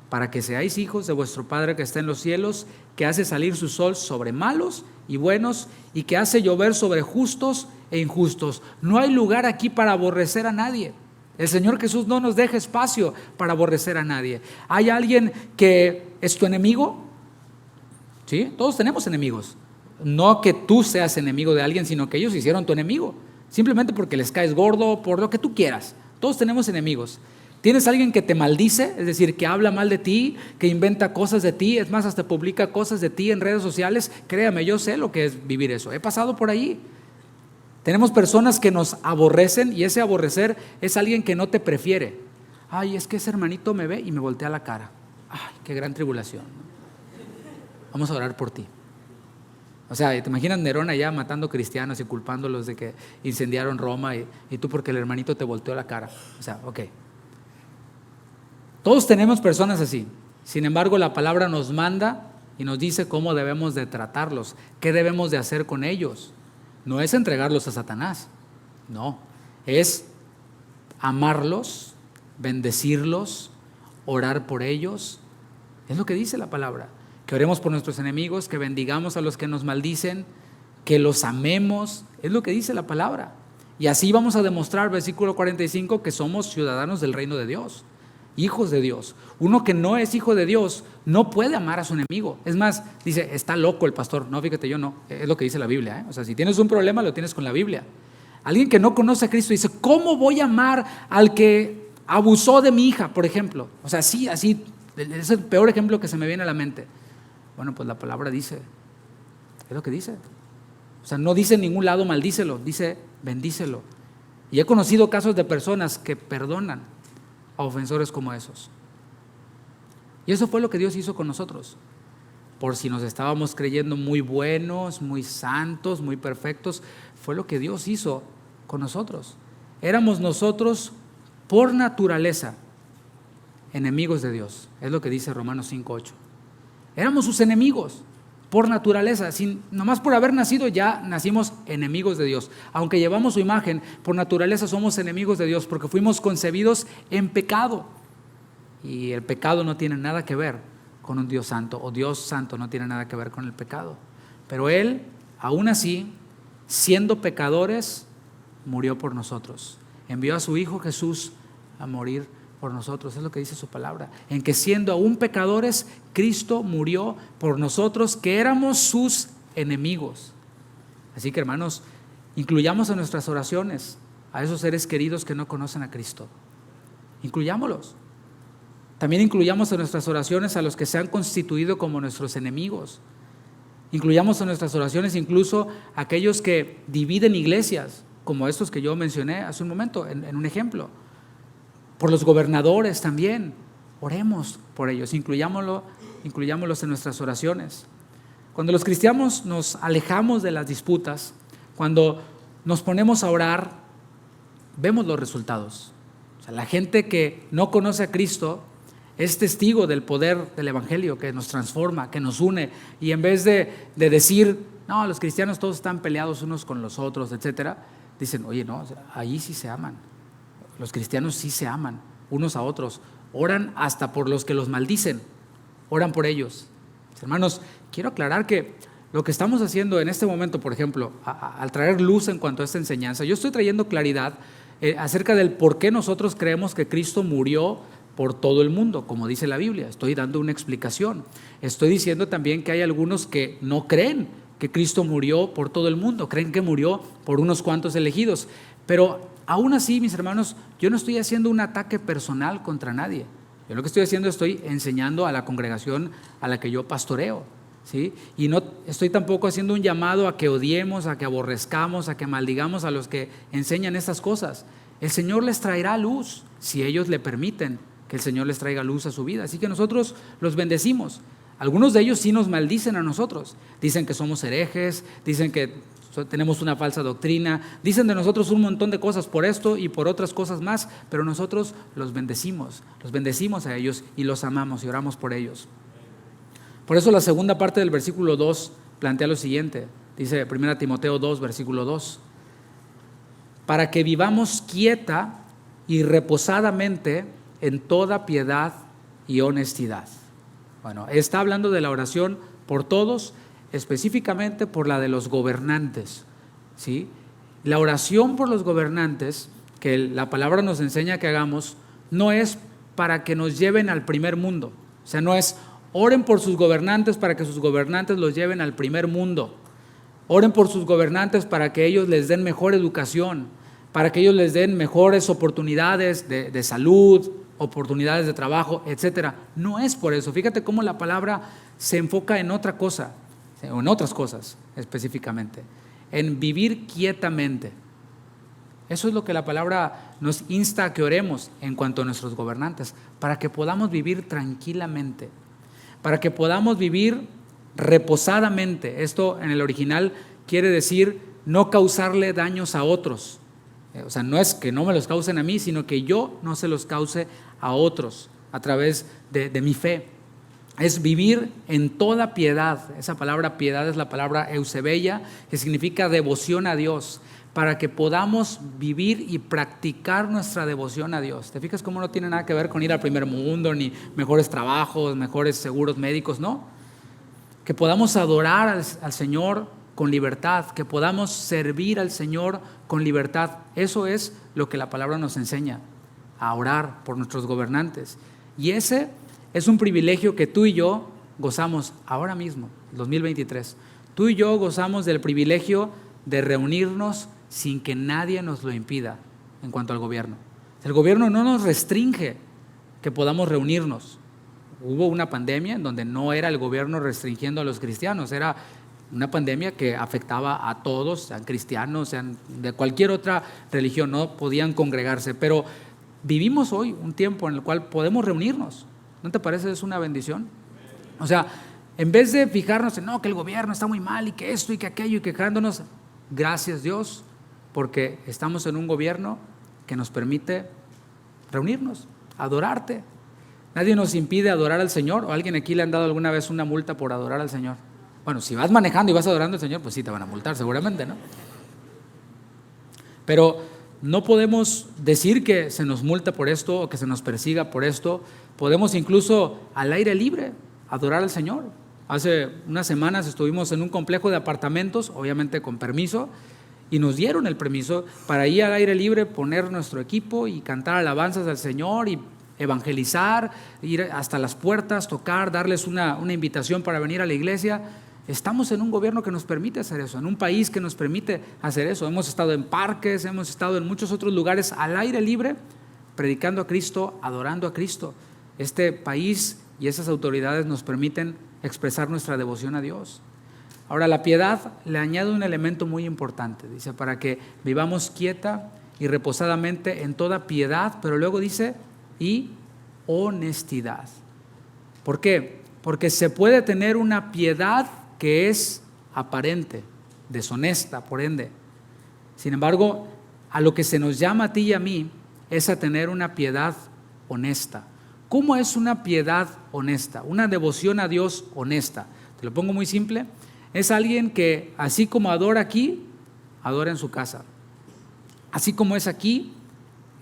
para que seáis hijos de vuestro Padre que está en los cielos, que hace salir su sol sobre malos y buenos y que hace llover sobre justos e injustos. No hay lugar aquí para aborrecer a nadie. El Señor Jesús no nos deja espacio para aborrecer a nadie. ¿Hay alguien que es tu enemigo? ¿Sí? Todos tenemos enemigos. No que tú seas enemigo de alguien, sino que ellos hicieron tu enemigo. Simplemente porque les caes gordo, por lo que tú quieras. Todos tenemos enemigos. ¿Tienes alguien que te maldice? Es decir, que habla mal de ti, que inventa cosas de ti, es más, hasta publica cosas de ti en redes sociales. Créame, yo sé lo que es vivir eso. He pasado por ahí. Tenemos personas que nos aborrecen, y ese aborrecer es alguien que no te prefiere. Ay, es que ese hermanito me ve y me voltea la cara. Ay, qué gran tribulación. Vamos a orar por ti. O sea, ¿te imaginas Nerón allá matando cristianos y culpándolos de que incendiaron Roma y tú porque el hermanito te volteó la cara? O sea, ok. Todos tenemos personas así. Sin embargo, la palabra nos manda y nos dice cómo debemos de tratarlos, qué debemos de hacer con ellos. No es entregarlos a Satanás, no, es amarlos, bendecirlos, orar por ellos. Es lo que dice la palabra, que oremos por nuestros enemigos, que bendigamos a los que nos maldicen, que los amemos. Es lo que dice la palabra. Y así vamos a demostrar, versículo 45, que somos ciudadanos del reino de Dios, hijos de Dios. Uno que no es hijo de Dios no puede amar a su enemigo. Es más, dice, está loco el pastor. No, fíjate, yo no. Es lo que dice la Biblia, ¿eh? O sea, si tienes un problema, lo tienes con la Biblia. Alguien que no conoce a Cristo dice, ¿cómo voy a amar al que abusó de mi hija, por ejemplo? O sea, sí, así, es el peor ejemplo que se me viene a la mente. Bueno, pues la palabra dice, es lo que dice. O sea, no dice en ningún lado maldícelo, dice bendícelo. Y he conocido casos de personas que perdonan a ofensores como esos. Y eso fue lo que Dios hizo con nosotros. Por si nos estábamos creyendo muy buenos, muy santos, muy perfectos, fue lo que Dios hizo con nosotros. Éramos nosotros por naturaleza enemigos de Dios. Es lo que dice Romanos 5:8. Éramos sus enemigos por naturaleza, nomás por haber nacido ya nacimos enemigos de Dios. Aunque llevamos su imagen, por naturaleza somos enemigos de Dios porque fuimos concebidos en pecado. Y el pecado no tiene nada que ver con un Dios santo, o Dios santo no tiene nada que ver con el pecado. Pero Él, aún así, siendo pecadores, murió por nosotros. Envió a su Hijo Jesús a morir por nosotros. Es lo que dice su palabra. En que siendo aún pecadores, Cristo murió por nosotros, que éramos sus enemigos. Así que, hermanos, incluyamos en nuestras oraciones a esos seres queridos que no conocen a Cristo. Incluyámoslos. También incluyamos en nuestras oraciones a los que se han constituido como nuestros enemigos. Incluyamos en nuestras oraciones incluso a aquellos que dividen iglesias, como estos que yo mencioné hace un momento, en un ejemplo. Por los gobernadores también. Oremos por ellos, incluyámoslos en nuestras oraciones. Cuando los cristianos nos alejamos de las disputas, cuando nos ponemos a orar, vemos los resultados. O sea, la gente que no conoce a Cristo es testigo del poder del evangelio que nos transforma, que nos une, y en vez de decir, no, los cristianos todos están peleados unos con los otros, etcétera, dicen, oye, no, ahí sí se aman. Los cristianos sí se aman unos a otros, oran hasta por los que los maldicen. oran por ellos. Hermanos, quiero aclarar que lo que estamos haciendo en este momento, por ejemplo, al traer luz en cuanto a esta enseñanza, yo estoy trayendo claridad acerca del por qué nosotros creemos que Cristo murió por todo el mundo, como dice la Biblia. Estoy dando una explicación. Estoy diciendo también que hay algunos que no creen que Cristo murió por todo el mundo, creen que murió por unos cuantos elegidos. Pero aún así, mis hermanos, yo no estoy haciendo un ataque personal contra nadie. Yo lo que estoy haciendo, estoy enseñando a la congregación a la que yo pastoreo, ¿sí? Y no estoy tampoco haciendo un llamado a que odiemos, a que aborrezcamos, a que maldigamos a los que enseñan estas cosas. El Señor les traerá luz si ellos le permiten que el Señor les traiga luz a su vida. Así que nosotros los bendecimos. Algunos de ellos sí nos maldicen a nosotros. Dicen que somos herejes, dicen que tenemos una falsa doctrina, dicen de nosotros un montón de cosas por esto y por otras cosas más, pero nosotros los bendecimos a ellos y los amamos y oramos por ellos. Por eso la segunda parte del versículo 2 plantea lo siguiente, dice 1 Timoteo 2, versículo 2, para que vivamos quieta y reposadamente en toda piedad y honestidad. Bueno, está hablando de la oración por todos, específicamente por la de los gobernantes, ¿sí? La oración por los gobernantes, que la palabra nos enseña que hagamos, no es para que nos lleven al primer mundo. O sea, no es oren por sus gobernantes para que sus gobernantes los lleven al primer mundo. Oren por sus gobernantes para que ellos les den mejor educación, para que ellos les den mejores oportunidades de salud, oportunidades de trabajo, etcétera. No es por eso. Fíjate cómo la palabra se enfoca en otra cosa, o en otras cosas específicamente, en vivir quietamente. Eso es lo que la palabra nos insta a que oremos en cuanto a nuestros gobernantes, para que podamos vivir tranquilamente, para que podamos vivir reposadamente. Esto en el original quiere decir no causarle daños a otros. O sea, no es que no me los causen a mí, sino que yo no se los cause a otros a través de mi fe. Es vivir en toda piedad. Esa palabra piedad es la palabra eusebeia, que significa devoción a Dios, para que podamos vivir y practicar nuestra devoción a Dios. ¿Te fijas cómo no tiene nada que ver con ir al primer mundo, ni mejores trabajos, mejores seguros médicos? No. Que podamos adorar al Señor con libertad, que podamos servir al Señor con libertad. Eso es lo que la palabra nos enseña, a orar por nuestros gobernantes. Y ese es un privilegio que tú y yo gozamos ahora mismo, 2023. Tú y yo gozamos del privilegio de reunirnos sin que nadie nos lo impida en cuanto al gobierno. El gobierno no nos restringe que podamos reunirnos. Hubo una pandemia en donde no era el gobierno restringiendo a los cristianos, era una pandemia que afectaba a todos, sean cristianos, sean de cualquier otra religión, no podían congregarse. Pero vivimos hoy un tiempo en el cual podemos reunirnos. ¿No te parece es una bendición? O sea, en vez de fijarnos en no, que el gobierno está muy mal y que esto y que aquello y quejándonos, gracias Dios, porque estamos en un gobierno que nos permite reunirnos, adorarte. Nadie nos impide adorar al Señor. ¿O a alguien aquí le han dado alguna vez una multa por adorar al Señor? Bueno, si vas manejando y vas adorando al Señor, pues sí te van a multar seguramente, ¿no? Pero no podemos decir que se nos multa por esto o que se nos persiga por esto. Podemos incluso al aire libre adorar al Señor. Hace unas semanas estuvimos en un complejo de apartamentos, obviamente con permiso, y nos dieron el permiso para ir al aire libre, poner nuestro equipo y cantar alabanzas al Señor y evangelizar, ir hasta las puertas, tocar, darles una invitación para venir a la iglesia. Estamos en un gobierno que nos permite hacer eso, en un país que nos permite hacer eso. Hemos estado en parques, hemos estado en muchos otros lugares al aire libre, predicando a Cristo, adorando a Cristo. Este país y esas autoridades nos permiten expresar nuestra devoción a Dios. Ahora, la piedad le añade un elemento muy importante. Dice, para que vivamos quieta y reposadamente en toda piedad, pero luego dice, y honestidad. ¿Por qué? Porque se puede tener una piedad que es aparente, deshonesta, por ende. Sin embargo, a lo que se nos llama a ti y a mí es a tener una piedad honesta. ¿Cómo es una piedad honesta? Una devoción a Dios honesta. Te lo pongo muy simple. Es alguien que, así como adora aquí, adora en su casa. Así como es aquí,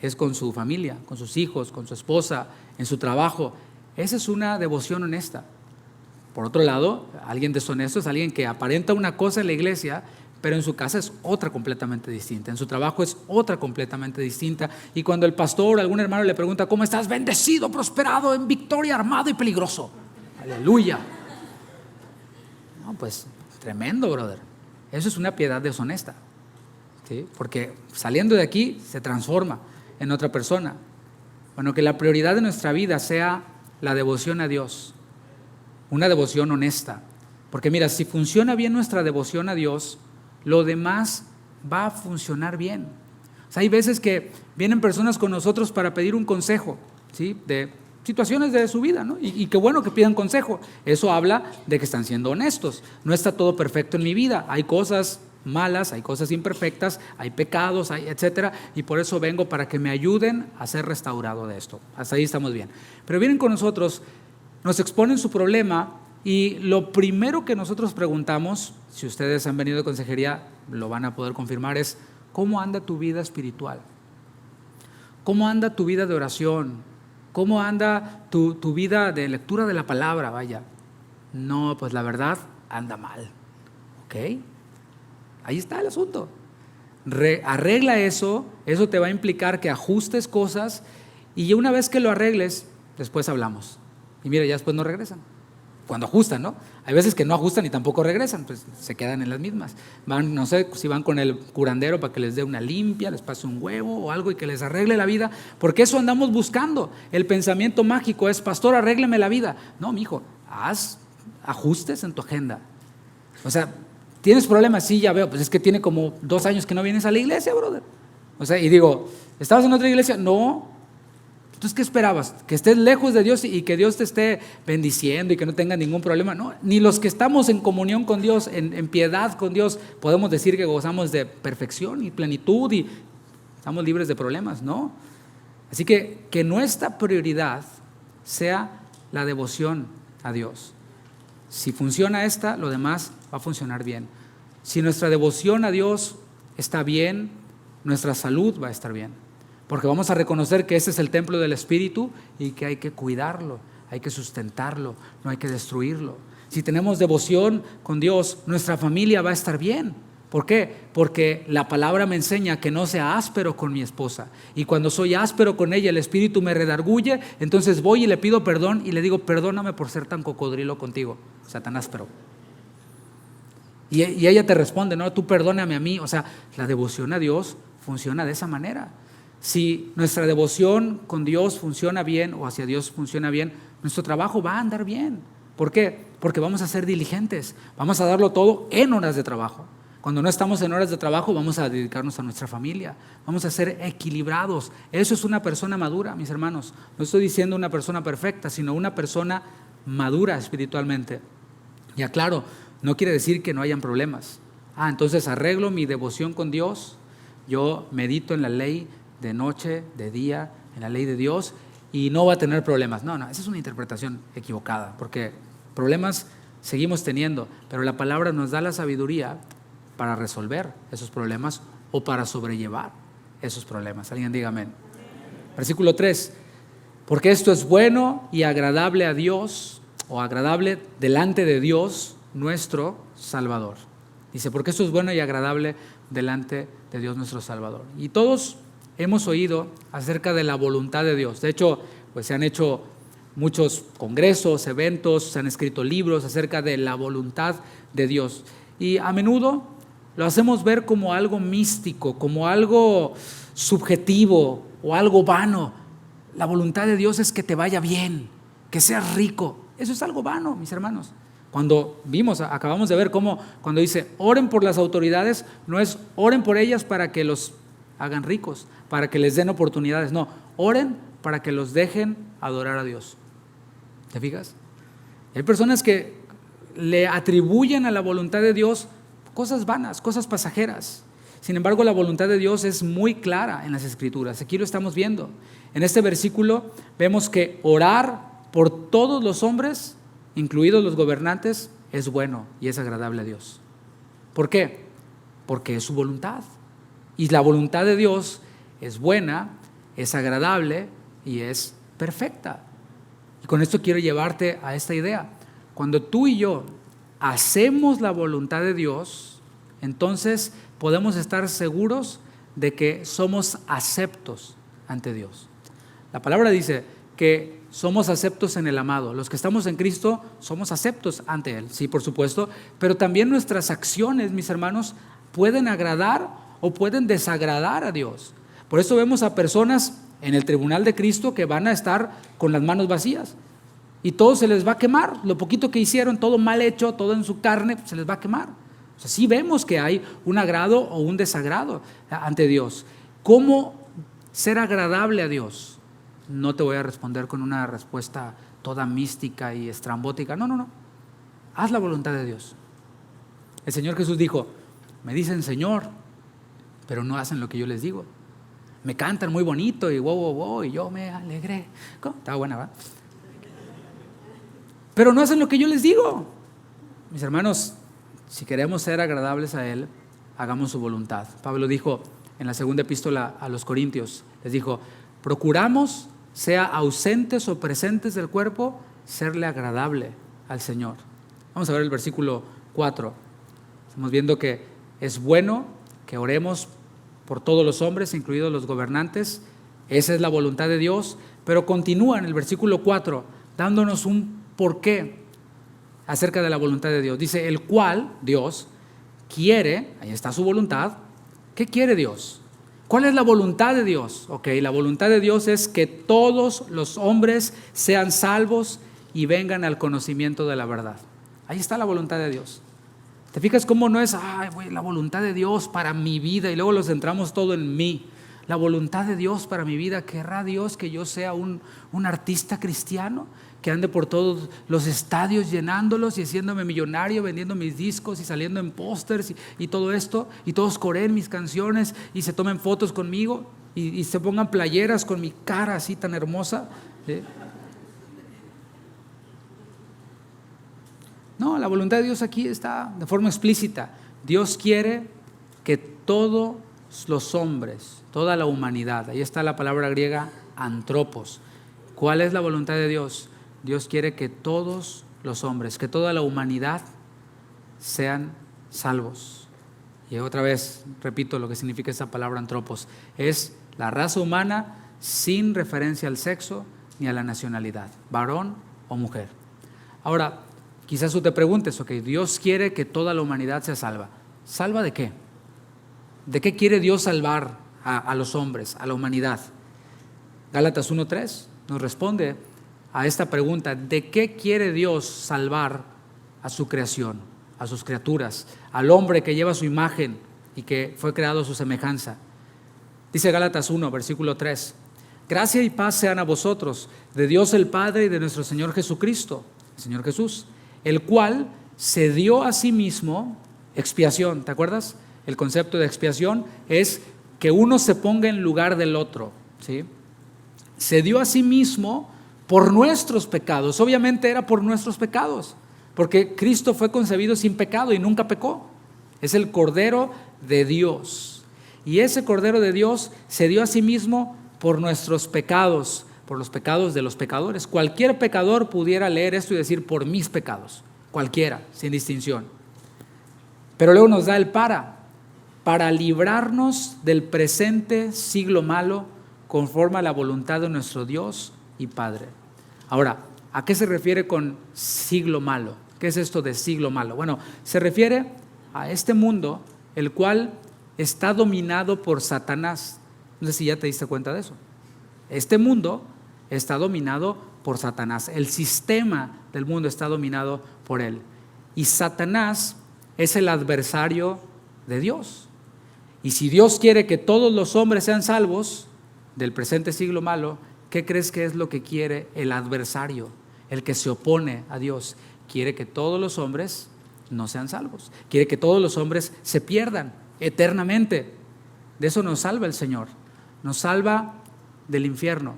es con su familia, con sus hijos, con su esposa, en su trabajo. Esa es una devoción honesta. Por otro lado, alguien deshonesto es alguien que aparenta una cosa en la iglesia, pero en su casa es otra completamente distinta, en su trabajo es otra completamente distinta. Y cuando el pastor o algún hermano le pregunta: ¿cómo estás? Bendecido, prosperado, en victoria, armado y peligroso. Aleluya. No, pues tremendo, brother. Eso es una piedad deshonesta, ¿sí? Porque saliendo de aquí se transforma en otra persona. Bueno, que la prioridad de nuestra vida sea la devoción a Dios, una devoción honesta. Porque mira, si funciona bien nuestra devoción a Dios, lo demás va a funcionar bien. O sea, hay veces que vienen personas con nosotros para pedir un consejo, ¿sí? De situaciones de su vida, ¿no? Y qué bueno que pidan consejo. Eso habla de que están siendo honestos. No está todo perfecto en mi vida. Hay cosas malas, hay cosas imperfectas, hay pecados, hay etcétera. Y por eso vengo para que me ayuden a ser restaurado de esto. Hasta ahí estamos bien. Pero vienen con nosotros, nos exponen su problema. Y lo primero que nosotros preguntamos, si ustedes han venido de consejería, lo van a poder confirmar, es: ¿cómo anda tu vida espiritual? ¿Cómo anda tu vida de oración? ¿Cómo anda tu vida de lectura de la palabra? Vaya, no, pues la verdad anda mal. ¿Ok? Ahí está el asunto. Arregla eso, eso te va a implicar que ajustes cosas, y una vez que lo arregles, después hablamos. Y mira, ya después no regresan. Cuando ajustan, ¿no? Hay veces que no ajustan y tampoco regresan, pues se quedan en las mismas. Van, no sé, si van con el curandero para que les dé una limpia, les pase un huevo o algo y que les arregle la vida, porque eso andamos buscando. El pensamiento mágico es: pastor, arrégleme la vida. No, mijo, haz ajustes en tu agenda. O sea, ¿tienes problemas? Sí, ya veo, pues es que tiene como 2 años que no vienes a la iglesia, brother. O sea, y digo, ¿estabas en otra iglesia? No. Entonces, ¿qué esperabas? ¿Que estés lejos de Dios y que Dios te esté bendiciendo y que no tenga ningún problema? No, ni los que estamos en comunión con Dios, en piedad con Dios, podemos decir que gozamos de perfección y plenitud y estamos libres de problemas, ¿no? Así que nuestra prioridad sea la devoción a Dios. Si funciona esta, lo demás va a funcionar bien. Si nuestra devoción a Dios está bien, nuestra salud va a estar bien. Porque vamos a reconocer que ese es el templo del Espíritu y que hay que cuidarlo, hay que sustentarlo, no hay que destruirlo. Si tenemos devoción con Dios, nuestra familia va a estar bien. ¿Por qué? Porque la palabra me enseña que no sea áspero con mi esposa. Y cuando soy áspero con ella, el Espíritu me redarguye, entonces voy y le pido perdón y le digo: perdóname por ser tan cocodrilo contigo, o sea, tan áspero. Y ella te responde: no, tú perdóname a mí. O sea, la devoción a Dios funciona de esa manera. Si nuestra devoción con Dios funciona bien o hacia Dios funciona bien, nuestro trabajo va a andar bien. ¿Por qué? Porque vamos a ser diligentes, vamos a darlo todo en horas de trabajo. Cuando no estamos en horas de trabajo, vamos a dedicarnos a nuestra familia, vamos a ser equilibrados. Eso es una persona madura, mis hermanos. No estoy diciendo una persona perfecta, sino una persona madura espiritualmente. Y aclaro, no quiere decir que no hayan problemas. Entonces arreglo mi devoción con Dios, yo medito en la ley de noche, de día, en la ley de Dios, y no va a tener problemas. No, esa es una interpretación equivocada, porque problemas seguimos teniendo, pero la palabra nos da la sabiduría para resolver esos problemas o para sobrellevar esos problemas. Alguien diga amén. Versículo 3: porque esto es bueno y agradable a Dios, o agradable delante de Dios nuestro Salvador. Dice: porque esto es bueno y agradable delante de Dios nuestro Salvador. Y todos hemos oído acerca de la voluntad de Dios. De hecho, pues se han hecho muchos congresos, eventos, se han escrito libros acerca de la voluntad de Dios. Y a menudo lo hacemos ver como algo místico, como algo subjetivo o algo vano. La voluntad de Dios es que te vaya bien, que seas rico. Eso es algo vano, mis hermanos. Cuando acabamos de ver cómo cuando dice oren por las autoridades, no es oren por ellas para que los hagan ricos, para que les den oportunidades. No, oren para que los dejen adorar a Dios. ¿Te fijas? Hay personas que le atribuyen a la voluntad de Dios cosas vanas, cosas pasajeras. Sin embargo, la voluntad de Dios es muy clara en las Escrituras. Aquí lo estamos viendo. En este versículo vemos que orar por todos los hombres, incluidos los gobernantes, es bueno y es agradable a Dios. ¿Por qué? Porque es su voluntad. Y la voluntad de Dios es buena, es agradable y es perfecta. Y con esto quiero llevarte a esta idea. Cuando tú y yo hacemos la voluntad de Dios, entonces podemos estar seguros de que somos aceptos ante Dios. La palabra dice que somos aceptos en el amado. Los que estamos en Cristo somos aceptos ante Él, sí, por supuesto, pero también nuestras acciones, mis hermanos, pueden agradar o pueden desagradar a Dios. Por eso vemos a personas en el tribunal de Cristo que van a estar con las manos vacías y todo se les va a quemar. Lo poquito que hicieron, todo mal hecho, todo en su carne, se les va a quemar. O sea, sí vemos que hay un agrado o un desagrado ante Dios. ¿Cómo ser agradable a Dios? No te voy a responder con una respuesta toda mística y estrambótica. No. Haz la voluntad de Dios. El Señor Jesús dijo, me dicen Señor, pero no hacen lo que yo les digo. Me cantan muy bonito y wow, y yo me alegré. ¿Cómo? Estaba buena, ¿verdad? Pero no hacen lo que yo les digo. Mis hermanos, si queremos ser agradables a Él, hagamos su voluntad. Pablo dijo en la segunda epístola a los Corintios, les dijo, procuramos, sea ausentes o presentes del cuerpo, serle agradable al Señor. Vamos a ver el versículo 4. Estamos viendo que es bueno que oremos por todos los hombres, incluidos los gobernantes. Esa es la voluntad de Dios, pero continúa en el versículo 4, dándonos un porqué acerca de la voluntad de Dios. Dice, el cual, Dios, quiere, ahí está su voluntad. ¿Qué quiere Dios? ¿Cuál es la voluntad de Dios? Ok, la voluntad de Dios es que todos los hombres sean salvos y vengan al conocimiento de la verdad. Ahí está la voluntad de Dios. ¿Te fijas cómo no es, la voluntad de Dios para mi vida y luego lo centramos todo en mí? La voluntad de Dios para mi vida, ¿querrá Dios que yo sea un artista cristiano? Que ande por todos los estadios llenándolos y haciéndome millonario, vendiendo mis discos y saliendo en pósters y todo esto, y todos coreen mis canciones y se tomen fotos conmigo y se pongan playeras con mi cara así tan hermosa. ¿Sí? No, la voluntad de Dios aquí está de forma explícita. Dios quiere que todos los hombres, toda la humanidad, ahí está la palabra griega antropos. ¿Cuál es la voluntad de Dios? Dios quiere que todos los hombres, que toda la humanidad sean salvos. Y otra vez, repito lo que significa esa palabra antropos. Es la raza humana sin referencia al sexo ni a la nacionalidad, varón o mujer. Ahora, quizás tú te preguntes, ok, Dios quiere que toda la humanidad sea salva. ¿Salva de qué? ¿De qué quiere Dios salvar a los hombres, a la humanidad? Gálatas 1:3 nos responde a esta pregunta: ¿de qué quiere Dios salvar a su creación, a sus criaturas, al hombre que lleva su imagen y que fue creado a su semejanza? Dice Gálatas 1, versículo 3: gracia y paz sean a vosotros, de Dios el Padre y de nuestro Señor Jesucristo, el Señor Jesús, el cual se dio a sí mismo expiación. ¿Te acuerdas? El concepto de expiación es que uno se ponga en lugar del otro, ¿sí? Se dio a sí mismo por nuestros pecados. Obviamente era por nuestros pecados, porque Cristo fue concebido sin pecado y nunca pecó. Es el Cordero de Dios. Y ese Cordero de Dios se dio a sí mismo por nuestros pecados, por los pecados de los pecadores. Cualquier pecador pudiera leer esto y decir por mis pecados. Cualquiera, sin distinción. Pero luego nos da el para librarnos del presente siglo malo, conforme a la voluntad de nuestro Dios y Padre. Ahora, ¿a qué se refiere con siglo malo? ¿Qué es esto de siglo malo? Bueno, se refiere a este mundo, el cual está dominado por Satanás. No sé si ya te diste cuenta de eso. Este mundo está dominado por Satanás. El sistema del mundo está dominado por él. Y Satanás es el adversario de Dios. Y si Dios quiere que todos los hombres sean salvos del presente siglo malo, ¿qué crees que es lo que quiere el adversario, el que se opone a Dios? Quiere que todos los hombres no sean salvos. Quiere que todos los hombres se pierdan eternamente. De eso nos salva el Señor. Nos salva del infierno.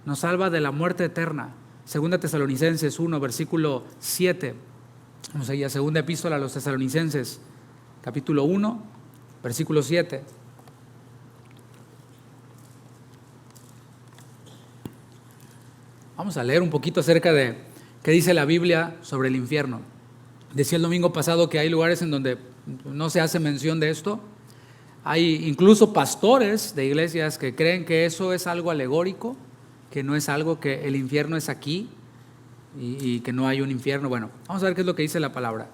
Nos salva de la muerte eterna. Segunda Tesalonicenses 1, versículo 7. Vamos allá, segunda epístola a los Tesalonicenses, capítulo 1, versículo 7. Vamos a leer un poquito acerca de ¿Qué dice la Biblia sobre el infierno? Decía el domingo pasado que hay lugares en donde no se hace mención de esto. Hay incluso pastores de iglesias que creen que eso es algo alegórico, que no es algo, que el infierno es aquí y que no hay un infierno. Bueno, vamos a ver qué es lo que dice la palabra.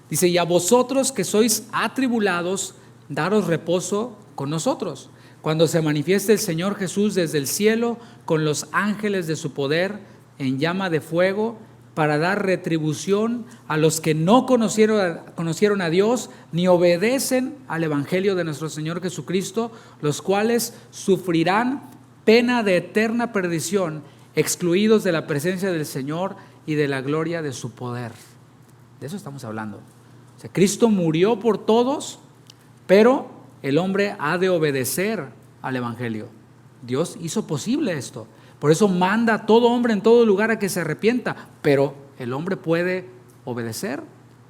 Dice: y a vosotros que sois atribulados, daros reposo con nosotros, cuando se manifieste el Señor Jesús desde el cielo con los ángeles de su poder en llama de fuego, para dar retribución a los que no conocieron a Dios ni obedecen al evangelio de nuestro Señor Jesucristo, los cuales sufrirán pena de eterna perdición, excluidos de la presencia del Señor y de la gloria de su poder. De eso estamos hablando. O sea, Cristo murió por todos, pero el hombre ha de obedecer al evangelio. Dios hizo posible esto. Por eso manda a todo hombre en todo lugar a que se arrepienta, pero el hombre puede obedecer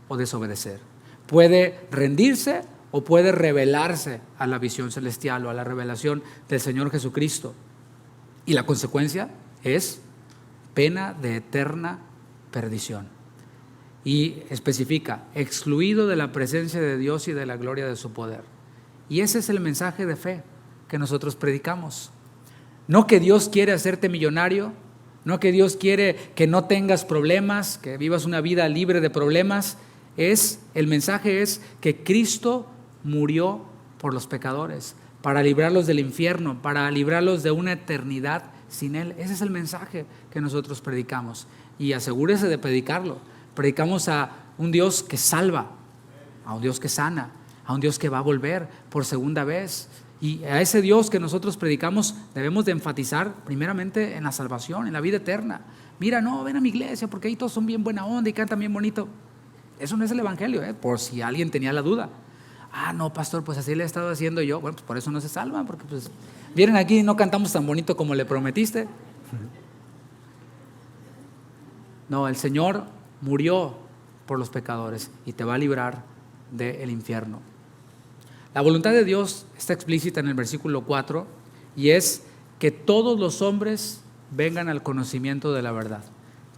o desobedecer. Puede rendirse o puede rebelarse a la visión celestial o a la revelación del Señor Jesucristo. Y la consecuencia es pena de eterna perdición. Y especifica: excluido de la presencia de Dios y de la gloria de su poder. Y ese es el mensaje de fe que nosotros predicamos. No que Dios quiere hacerte millonario, no que Dios quiere que no tengas problemas, que vivas una vida libre de problemas. El mensaje es que Cristo murió por los pecadores, para librarlos del infierno, para librarlos de una eternidad sin Él. Ese es el mensaje que nosotros predicamos. Y asegúrese de predicarlo. Predicamos a un Dios que salva, a un Dios que sana, a un Dios que va a volver por segunda vez. Y a ese Dios que nosotros predicamos debemos de enfatizar primeramente en la salvación, en la vida eterna. Mira, no, ven a mi iglesia porque ahí todos son bien buena onda y cantan bien bonito. Eso no es el evangelio, por si alguien tenía la duda. Ah, no, pastor, pues así le he estado haciendo yo. Bueno, pues por eso no se salvan, porque pues vienen aquí y no cantamos tan bonito como le prometiste. No, el Señor murió por los pecadores y te va a librar del infierno. La voluntad de Dios está explícita en el versículo 4 y es que todos los hombres vengan al conocimiento de la verdad,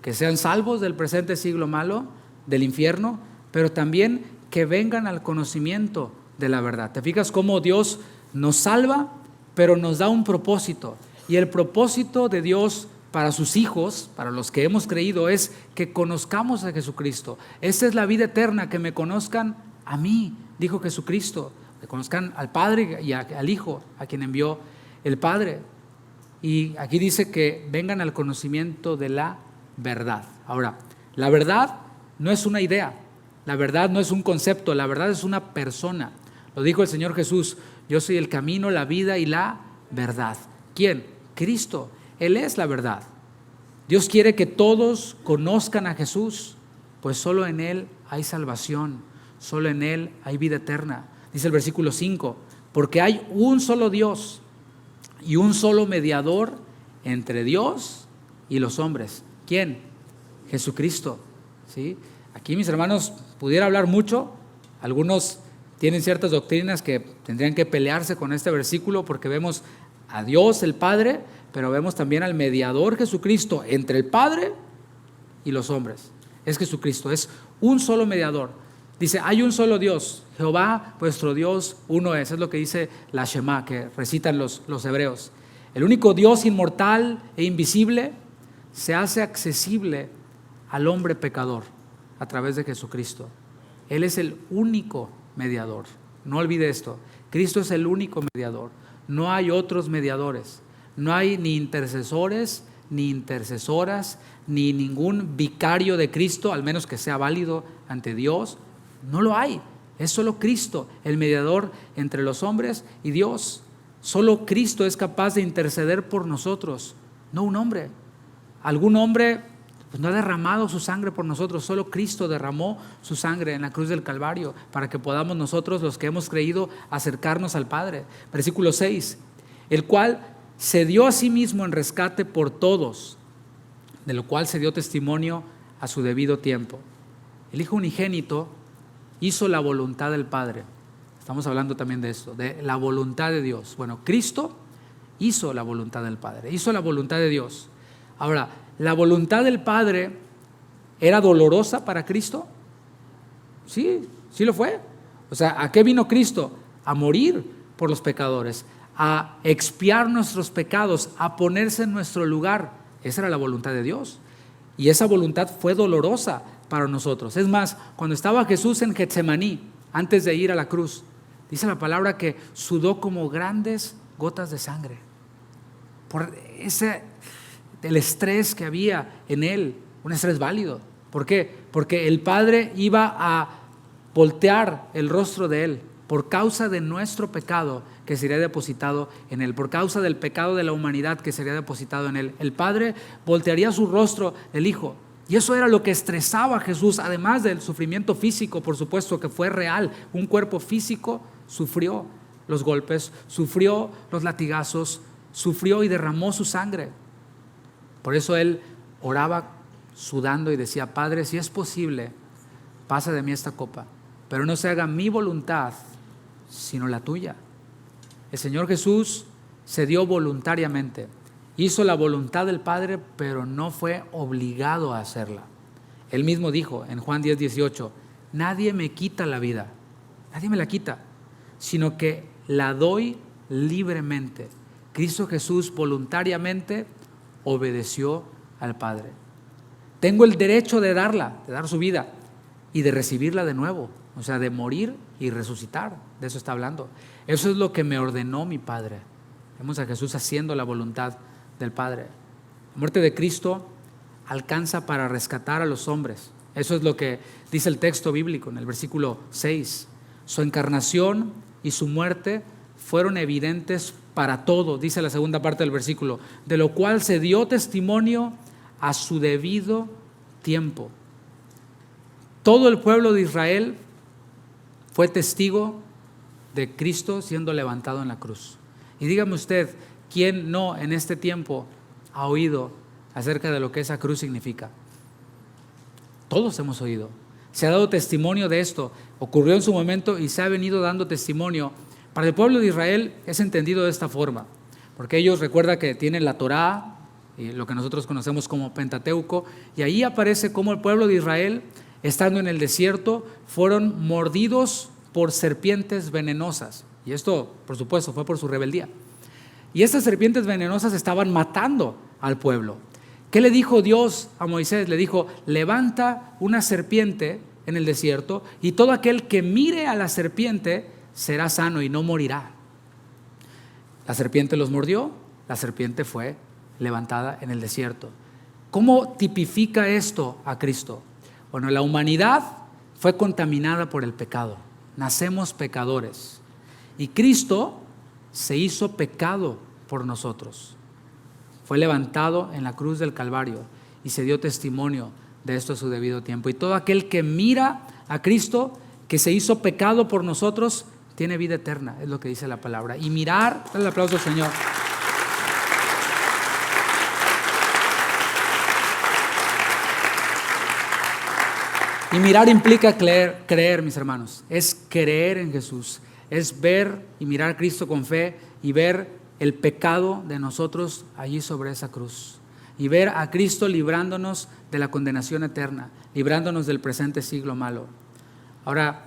que sean salvos del presente siglo malo, del infierno, pero también que vengan al conocimiento de la verdad. ¿Te fijas cómo Dios nos salva, pero nos da un propósito? Y el propósito de Dios para sus hijos, para los que hemos creído, es que conozcamos a Jesucristo. Esta es la vida eterna, que me conozcan a mí, dijo Jesucristo. Que conozcan al Padre y al Hijo, a quien envió el Padre. Y aquí dice que vengan al conocimiento de la verdad. Ahora, la verdad no es una idea, la verdad no es un concepto, la verdad es una persona. Lo dijo el Señor Jesús: yo soy el camino, la vida y la verdad. ¿Quién? Cristo. Él es la verdad. Dios quiere que todos conozcan a Jesús, pues solo en Él hay salvación, solo en Él hay vida eterna. Dice el versículo 5, porque hay un solo Dios y un solo mediador entre Dios y los hombres. ¿Quién? Jesucristo. ¿Sí? Aquí, mis hermanos, pudiera hablar mucho. Algunos tienen ciertas doctrinas que tendrían que pelearse con este versículo, porque vemos a Dios el Padre, pero vemos también al mediador Jesucristo entre el Padre y los hombres. Es Jesucristo, es un solo mediador. Dice, hay un solo Dios, Jehová vuestro Dios uno es lo que dice la Shema, que recitan los hebreos. El único Dios inmortal e invisible se hace accesible al hombre pecador a través de Jesucristo. Él es el único mediador. No olvide esto, Cristo es el único mediador. No hay otros mediadores, no hay ni intercesores, ni intercesoras, ni ningún vicario de Cristo, al menos que sea válido ante Dios. No lo hay, es solo Cristo, el mediador entre los hombres y Dios. Solo Cristo es capaz de interceder por nosotros, no un hombre. Algún hombre pues no ha derramado su sangre por nosotros, solo Cristo derramó su sangre en la cruz del Calvario para que podamos nosotros, los que hemos creído, acercarnos al Padre. Versículo 6, el cual se dio a sí mismo en rescate por todos, de lo cual se dio testimonio a su debido tiempo. El Hijo unigénito hizo la voluntad del Padre. Estamos hablando también de esto, de la voluntad de Dios. Bueno, Cristo hizo la voluntad del Padre, hizo la voluntad de Dios. Ahora, la voluntad del Padre ¿era dolorosa para Cristo? Sí, sí lo fue. O sea, ¿a qué vino Cristo? A morir por los pecadores, a expiar nuestros pecados, a ponerse en nuestro lugar. Esa era la voluntad de Dios. Y esa voluntad fue dolorosa para nosotros. Es más, cuando estaba Jesús en Getsemaní, antes de ir a la cruz, dice la palabra que sudó como grandes gotas de sangre. Por el estrés que había en él, un estrés válido. ¿Por qué? Porque el Padre iba a voltear el rostro de él por causa de nuestro pecado que sería depositado en él, por causa del pecado de la humanidad que sería depositado en él. El Padre voltearía su rostro del Hijo. Y eso era lo que estresaba a Jesús, además del sufrimiento físico, por supuesto, que fue real. Un cuerpo físico sufrió los golpes, sufrió los latigazos, sufrió y derramó su sangre. Por eso él oraba sudando y decía: Padre, si es posible, pasa de mí esta copa, pero no se haga mi voluntad, sino la tuya. El Señor Jesús se dio voluntariamente, hizo la voluntad del Padre, pero no fue obligado a hacerla. Él mismo dijo en Juan 10:18: nadie me quita la vida, nadie me la quita, sino que la doy libremente. Cristo Jesús voluntariamente obedeció al Padre. Tengo el derecho de darla, de dar su vida y de recibirla de nuevo, o sea, de morir y resucitar. De eso está hablando. Eso es lo que me ordenó mi Padre. Vemos a Jesús haciendo la voluntad del Padre. La muerte de Cristo alcanza para rescatar a los hombres. Eso es lo que dice el texto bíblico en el versículo 6. Su encarnación y su muerte fueron evidentes para todo, dice la segunda parte del versículo, de lo cual se dio testimonio a su debido tiempo. Todo el pueblo de Israel fue testigo de Cristo siendo levantado en la cruz. Y dígame usted, ¿quién no en este tiempo ha oído acerca de lo que esa cruz significa? Todos hemos oído. Se ha dado testimonio de esto. Ocurrió en su momento y se ha venido dando testimonio. Para el pueblo de Israel es entendido de esta forma, porque ellos, recuerda que tienen la Torá, y lo que nosotros conocemos como Pentateuco, y ahí aparece cómo el pueblo de Israel, estando en el desierto, fueron mordidos por serpientes venenosas. Y esto, por supuesto, fue por su rebeldía. Y estas serpientes venenosas estaban matando al pueblo. ¿Qué le dijo Dios a Moisés? Le dijo: levanta una serpiente en el desierto y todo aquel que mire a la serpiente será sano y no morirá. La serpiente los mordió, la serpiente fue levantada en el desierto. ¿Cómo tipifica esto a Cristo? Bueno, la humanidad fue contaminada por el pecado. Nacemos pecadores. Y Cristo se hizo pecado por nosotros. Fue levantado en la cruz del Calvario y se dio testimonio de esto a su debido tiempo. Y todo aquel que mira a Cristo, que se hizo pecado por nosotros, tiene vida eterna, es lo que dice la palabra. Y mirar, dale el aplauso al Señor. Y mirar implica creer, mis hermanos. Es creer en Jesús. Es ver y mirar a Cristo con fe y ver el pecado de nosotros allí sobre esa cruz. Y ver a Cristo librándonos de la condenación eterna, librándonos del presente siglo malo. Ahora,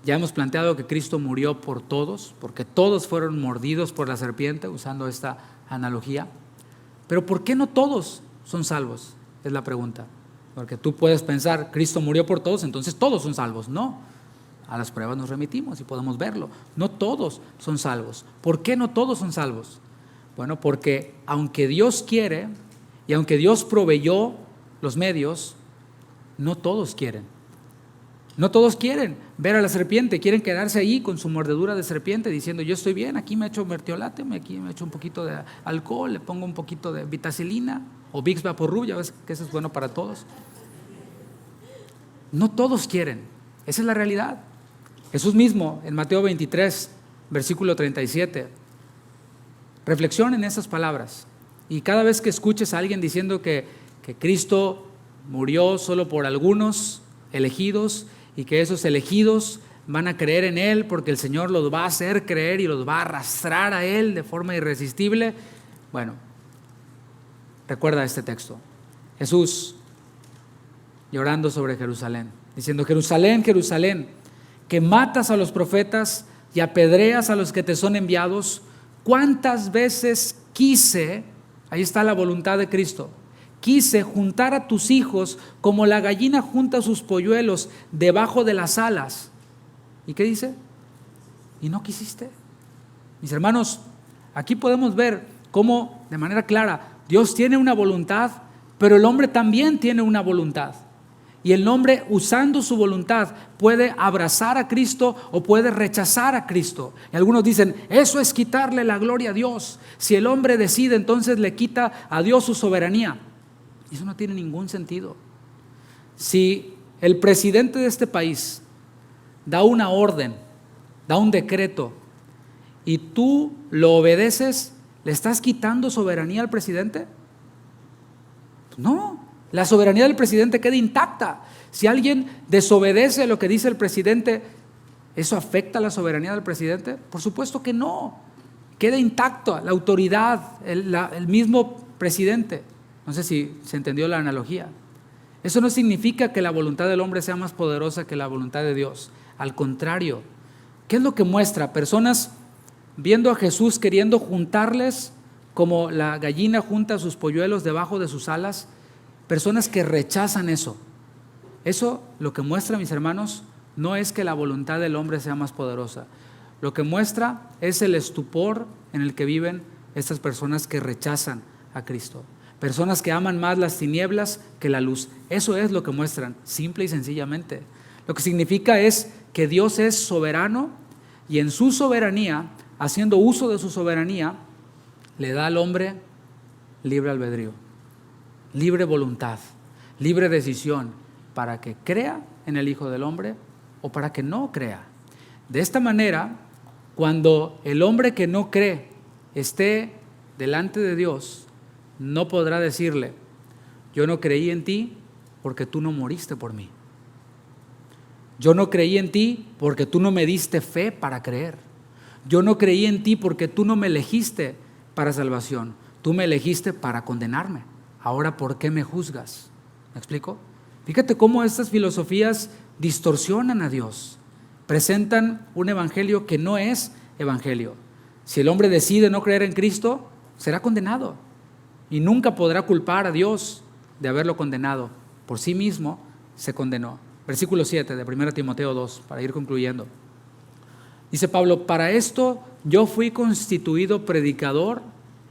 ya hemos planteado que Cristo murió por todos, porque todos fueron mordidos por la serpiente, usando esta analogía. Pero ¿por qué no todos son salvos? Es la pregunta. Porque tú puedes pensar, Cristo murió por todos, entonces todos son salvos. No, a las pruebas nos remitimos y podemos verlo. No todos son salvos. ¿Por qué no todos son salvos? Bueno, porque aunque Dios quiere y aunque Dios proveyó los medios, no todos quieren. No todos quieren ver a la serpiente, quieren quedarse ahí con su mordedura de serpiente diciendo: yo estoy bien, aquí me echo mertiolate, aquí me echo un poquito de alcohol, le pongo un poquito de vitacilina o Vicks Vaporub, ya ves que eso es bueno para todos. No todos quieren, esa es la realidad. Jesús mismo en Mateo 23, versículo 37, reflexionen en esas palabras y cada vez que escuches a alguien diciendo que Cristo murió solo por algunos elegidos y que esos elegidos van a creer en Él porque el Señor los va a hacer creer y los va a arrastrar a Él de forma irresistible. Bueno, recuerda este texto. Jesús llorando sobre Jerusalén, diciendo: Jerusalén, Jerusalén, que matas a los profetas y apedreas a los que te son enviados, ¿cuántas veces quise, ahí está la voluntad de Cristo, quise juntar a tus hijos como la gallina junta sus polluelos debajo de las alas? ¿Y qué dice? Y no quisiste. Mis hermanos, aquí podemos ver cómo de manera clara Dios tiene una voluntad, pero el hombre también tiene una voluntad. Y el hombre, usando su voluntad, puede abrazar a Cristo o puede rechazar a Cristo. Y algunos dicen: eso es quitarle la gloria a Dios. Si el hombre decide, entonces le quita a Dios su soberanía. Y eso no tiene ningún sentido. Si el presidente de este país da una orden, da un decreto, y tú lo obedeces, ¿le estás quitando soberanía al presidente? No. La soberanía del presidente queda intacta. Si alguien desobedece lo que dice el presidente, ¿eso afecta la soberanía del presidente? Por supuesto que no. Queda intacta la autoridad, el mismo presidente. No sé si se entendió la analogía. Eso no significa que la voluntad del hombre sea más poderosa que la voluntad de Dios. Al contrario, ¿qué es lo que muestra? Personas viendo a Jesús queriendo juntarles como la gallina junta sus polluelos debajo de sus alas. Personas que rechazan eso. Eso lo que muestra, mis hermanos, no es que la voluntad del hombre sea más poderosa. Lo que muestra es el estupor en el que viven estas personas que rechazan a Cristo. Personas que aman más las tinieblas que la luz. Eso es lo que muestran, simple y sencillamente. Lo que significa es que Dios es soberano y en su soberanía, haciendo uso de su soberanía, le da al hombre libre albedrío, libre voluntad, libre decisión para que crea en el Hijo del Hombre o para que no crea. De esta manera, cuando el hombre que no cree esté delante de Dios, no podrá decirle: yo no creí en ti porque tú no moriste por mí. Yo no creí en ti porque tú no me diste fe para creer. Yo no creí en ti porque tú no me elegiste para salvación. Tú me elegiste para condenarme. Ahora, ¿por qué me juzgas? ¿Me explico? Fíjate cómo estas filosofías distorsionan a Dios. Presentan un evangelio que no es evangelio. Si el hombre decide no creer en Cristo, será condenado. Y nunca podrá culpar a Dios de haberlo condenado. Por sí mismo se condenó. Versículo 7 de 1 Timoteo 2, para ir concluyendo. Dice Pablo: para esto yo fui constituido predicador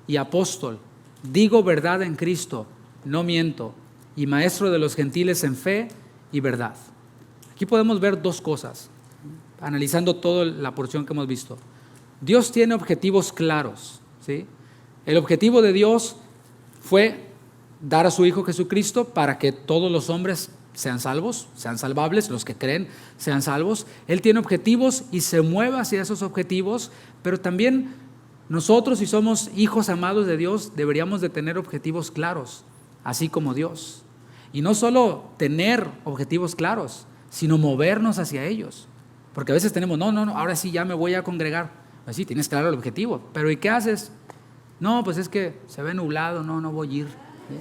y apóstol. Digo verdad en Cristo, no miento, y maestro de los gentiles en fe y verdad. Aquí podemos ver dos cosas, analizando toda la porción que hemos visto. Dios tiene objetivos claros, ¿sí? El objetivo de Dios fue dar a su Hijo Jesucristo para que todos los hombres sean salvos, sean salvables, los que creen sean salvos. Él tiene objetivos y se mueve hacia esos objetivos, pero también nosotros, si somos hijos amados de Dios, deberíamos de tener objetivos claros, así como Dios. Y no solo tener objetivos claros, sino movernos hacia ellos. Porque a veces tenemos: no, ahora sí ya me voy a congregar. Pues sí, tienes claro el objetivo, pero ¿y qué haces? No, pues es que se ve nublado, no voy a ir. ¿Sí?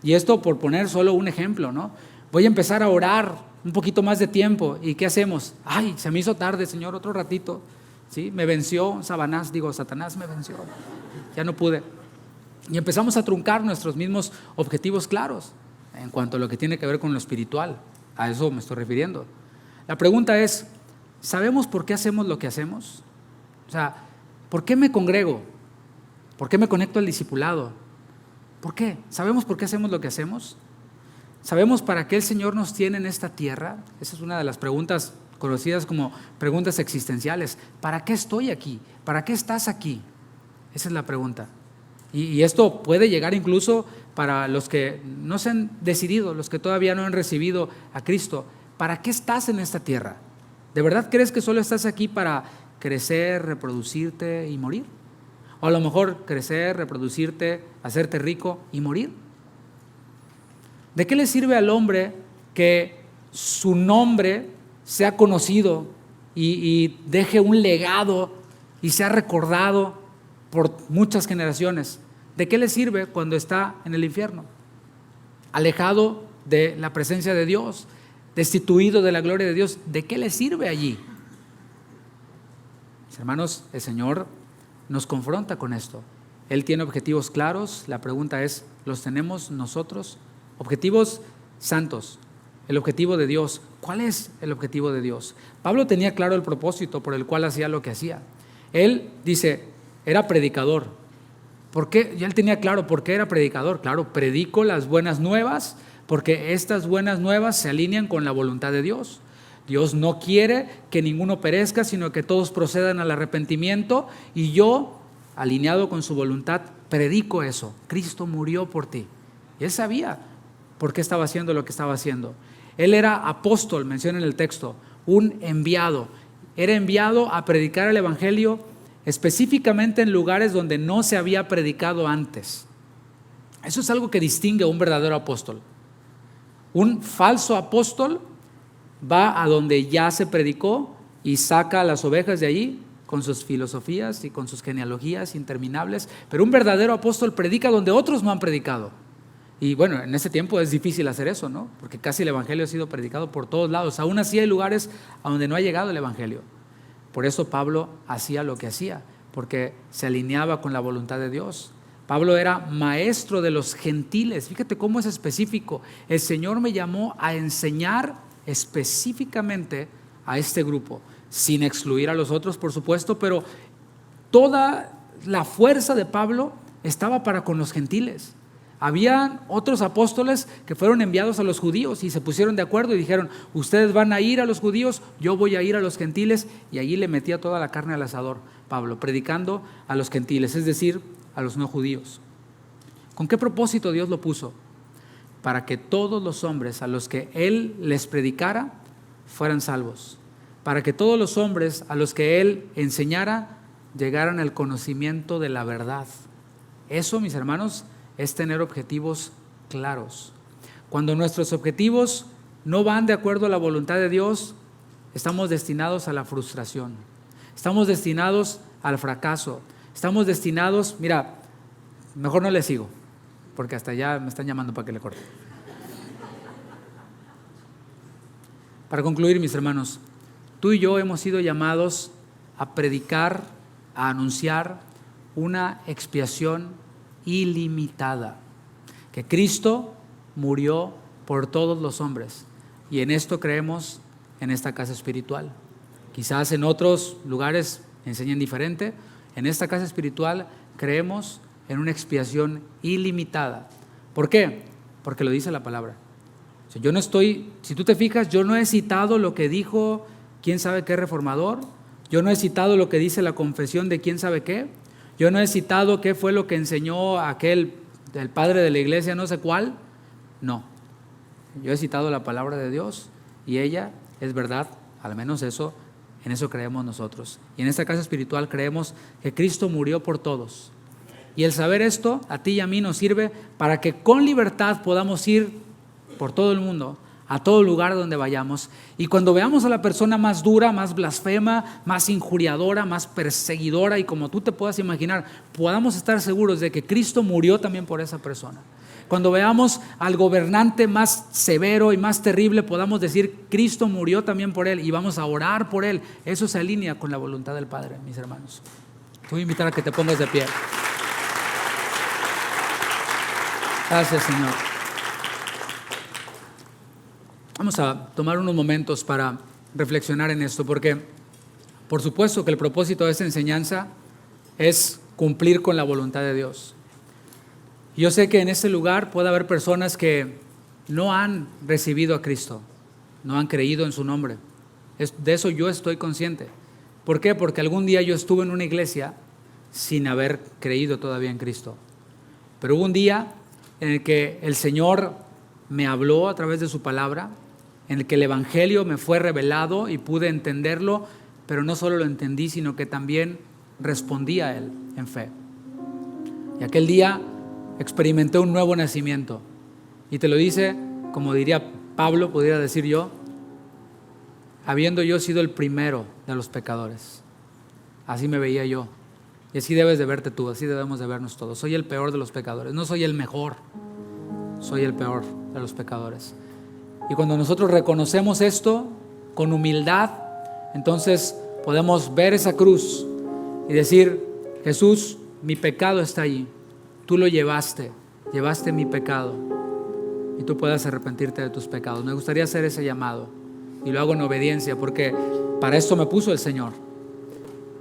Y esto por poner solo un ejemplo, ¿no? Voy a empezar a orar un poquito más de tiempo. ¿Y qué hacemos? Ay, se me hizo tarde, Señor, otro ratito. ¿Sí? Me venció Satanás me venció. Ya no pude. Y empezamos a truncar nuestros mismos objetivos claros en cuanto a lo que tiene que ver con lo espiritual. A eso me estoy refiriendo. La pregunta es: ¿sabemos por qué hacemos lo que hacemos? O sea, ¿por qué me congrego? ¿Por qué me conecto al discipulado? ¿Por qué? ¿Sabemos por qué hacemos lo que hacemos? ¿Sabemos para qué el Señor nos tiene en esta tierra? Esa es una de las preguntas conocidas como preguntas existenciales. ¿Para qué estoy aquí? ¿Para qué estás aquí? Esa es la pregunta. Y esto puede llegar incluso para los que no se han decidido, los que todavía no han recibido a Cristo. ¿Para qué estás en esta tierra? ¿De verdad crees que solo estás aquí para crecer, reproducirte y morir? O a lo mejor crecer, reproducirte, hacerte rico y morir. ¿De qué le sirve al hombre que su nombre sea conocido y deje un legado y sea recordado por muchas generaciones? ¿De qué le sirve cuando está en el infierno? Alejado de la presencia de Dios, destituido de la gloria de Dios. ¿De qué le sirve allí? Mis hermanos, el Señor nos confronta con esto. Él tiene objetivos claros. La pregunta es, ¿los tenemos nosotros? Objetivos santos, el objetivo de Dios. ¿Cuál es el objetivo de Dios? Pablo tenía claro el propósito por el cual hacía lo que hacía. Él dice, era predicador. ¿Por qué? Y él tenía claro por qué era predicador. Claro, predico las buenas nuevas porque estas buenas nuevas se alinean con la voluntad de Dios. Dios no quiere que ninguno perezca, sino que todos procedan al arrepentimiento, y yo, alineado con su voluntad, predico eso. Cristo murió por ti. Y él sabía por qué estaba haciendo lo que estaba haciendo. Él era apóstol, menciona en el texto, un enviado. Era enviado a predicar el evangelio específicamente en lugares donde no se había predicado antes. Eso es algo que distingue a un verdadero apóstol. Un falso apóstol va a donde ya se predicó y saca a las ovejas de allí con sus filosofías y con sus genealogías interminables, pero un verdadero apóstol predica donde otros no han predicado. Y bueno, en ese tiempo es difícil hacer eso, ¿no? Porque casi el evangelio ha sido predicado por todos lados. Aún así hay lugares a donde no ha llegado el evangelio. Por eso Pablo hacía lo que hacía, porque se alineaba con la voluntad de Dios. Pablo era maestro de los gentiles. Fíjate cómo es específico. El Señor me llamó a enseñar específicamente a este grupo, sin excluir a los otros, por supuesto, pero toda la fuerza de Pablo estaba para con los gentiles. Había otros apóstoles que fueron enviados a los judíos y se pusieron de acuerdo y dijeron, ustedes van a ir a los judíos, yo voy a ir a los gentiles, y allí le metía toda la carne al asador, Pablo, predicando a los gentiles, es decir, a los no judíos. ¿Con qué propósito Dios lo puso? Para que todos los hombres a los que Él les predicara fueran salvos, para que todos los hombres a los que Él enseñara llegaran al conocimiento de la verdad. Eso, mis hermanos, es tener objetivos claros. Cuando nuestros objetivos no van de acuerdo a la voluntad de Dios, estamos destinados a la frustración, estamos destinados al fracaso, estamos destinados, mira, mejor no le sigo, porque hasta ya me están llamando para que le corte. Para concluir, mis hermanos, tú y yo hemos sido llamados a predicar, a anunciar una expiación ilimitada, que Cristo murió por todos los hombres, y en esto creemos en esta casa espiritual. Quizás en otros lugares enseñen diferente. En esta casa espiritual creemos en una expiación ilimitada. ¿Por qué? Porque lo dice la palabra. Si tú te fijas, yo no he citado lo que dijo quién sabe qué reformador, yo no he citado lo que dice la confesión de quién sabe qué, yo no he citado qué fue lo que enseñó aquel, el padre de la iglesia, no sé cuál. No, yo he citado la palabra de Dios y ella es verdad, al menos eso, en eso creemos nosotros. Y en esta casa espiritual creemos que Cristo murió por todos. Y el saber esto a ti y a mí nos sirve para que con libertad podamos ir por todo el mundo, a todo lugar donde vayamos, y cuando veamos a la persona más dura, más blasfema, más injuriadora, más perseguidora, y como tú te puedas imaginar, podamos estar seguros de que Cristo murió también por esa persona. Cuando veamos al gobernante más severo y más terrible, podamos decir, Cristo murió también por él, y vamos a orar por él. Eso se alinea con la voluntad del Padre, mis hermanos. Te voy a invitar a que te pongas de pie. Gracias, Señor. Vamos a tomar unos momentos para reflexionar en esto, porque por supuesto que el propósito de esta enseñanza es cumplir con la voluntad de Dios. Yo sé que en este lugar puede haber personas que no han recibido a Cristo, no han creído en su nombre. De eso yo estoy consciente. ¿Por qué? Porque algún día yo estuve en una iglesia sin haber creído todavía en Cristo. Pero hubo un día en el que el Señor me habló a través de su palabra, en el que el evangelio me fue revelado y pude entenderlo, pero no solo lo entendí, sino que también respondí a él en fe. Y aquel día experimenté un nuevo nacimiento. Y te lo dice, como diría Pablo, pudiera decir yo, habiendo yo sido el primero de los pecadores. Así me veía yo. Y así debes de verte tú, así debemos de vernos todos. Soy el peor de los pecadores, no soy el mejor, soy el peor de los pecadores. Y cuando nosotros reconocemos esto con humildad, entonces podemos ver esa cruz y decir: Jesús, mi pecado está allí, tú lo llevaste mi pecado, y tú puedas arrepentirte de tus pecados. Me gustaría hacer ese llamado, y lo hago en obediencia, porque para esto me puso el Señor,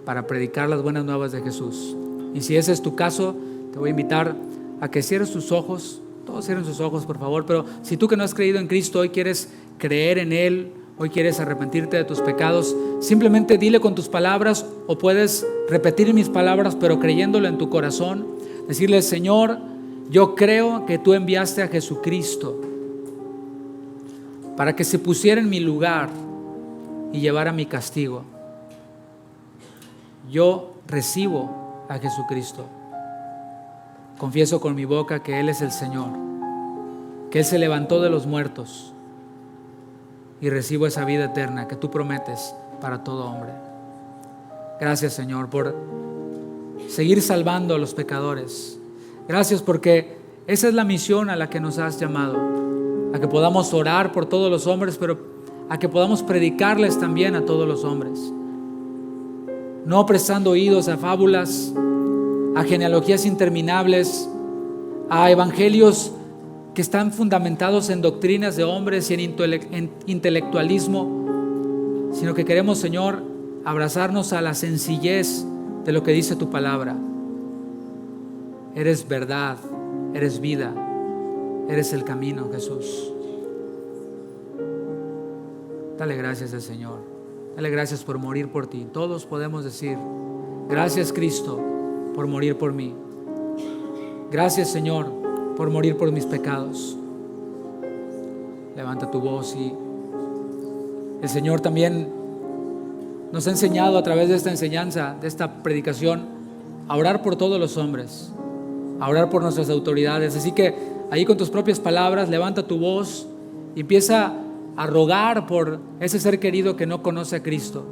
para predicar las buenas nuevas de Jesús. Y si ese es tu caso, te voy a invitar a que cierres tus ojos. Todos cierren sus ojos, por favor. Pero si tú que no has creído en Cristo, hoy quieres creer en Él, hoy quieres arrepentirte de tus pecados, simplemente dile con tus palabras, o puedes repetir mis palabras pero creyéndolo en tu corazón. Decirle: Señor, yo creo que tú enviaste a Jesucristo para que se pusiera en mi lugar y llevara mi castigo. Yo recibo a Jesucristo. Confieso con mi boca que Él es el Señor, que Él se levantó de los muertos, y recibo esa vida eterna que tú prometes para todo hombre. Gracias, Señor, por seguir salvando a los pecadores. Gracias porque esa es la misión a la que nos has llamado, a que podamos orar por todos los hombres, pero a que podamos predicarles también a todos los hombres, no prestando oídos a fábulas, a genealogías interminables, a evangelios que están fundamentados en doctrinas de hombres y en intelectualismo, sino que queremos, Señor, abrazarnos a la sencillez de lo que dice tu palabra. Eres verdad, eres vida, eres el camino, Jesús. Dale gracias al Señor, dale gracias por morir por ti. Todos podemos decir: gracias, Cristo, por morir por mí. Gracias, Señor, por morir por mis pecados. Levanta tu voz. Y el Señor también nos ha enseñado a través de esta enseñanza, de esta predicación, a orar por todos los hombres, a orar por nuestras autoridades. Así que ahí con tus propias palabras levanta tu voz y empieza a rogar por ese ser querido que no conoce a Cristo.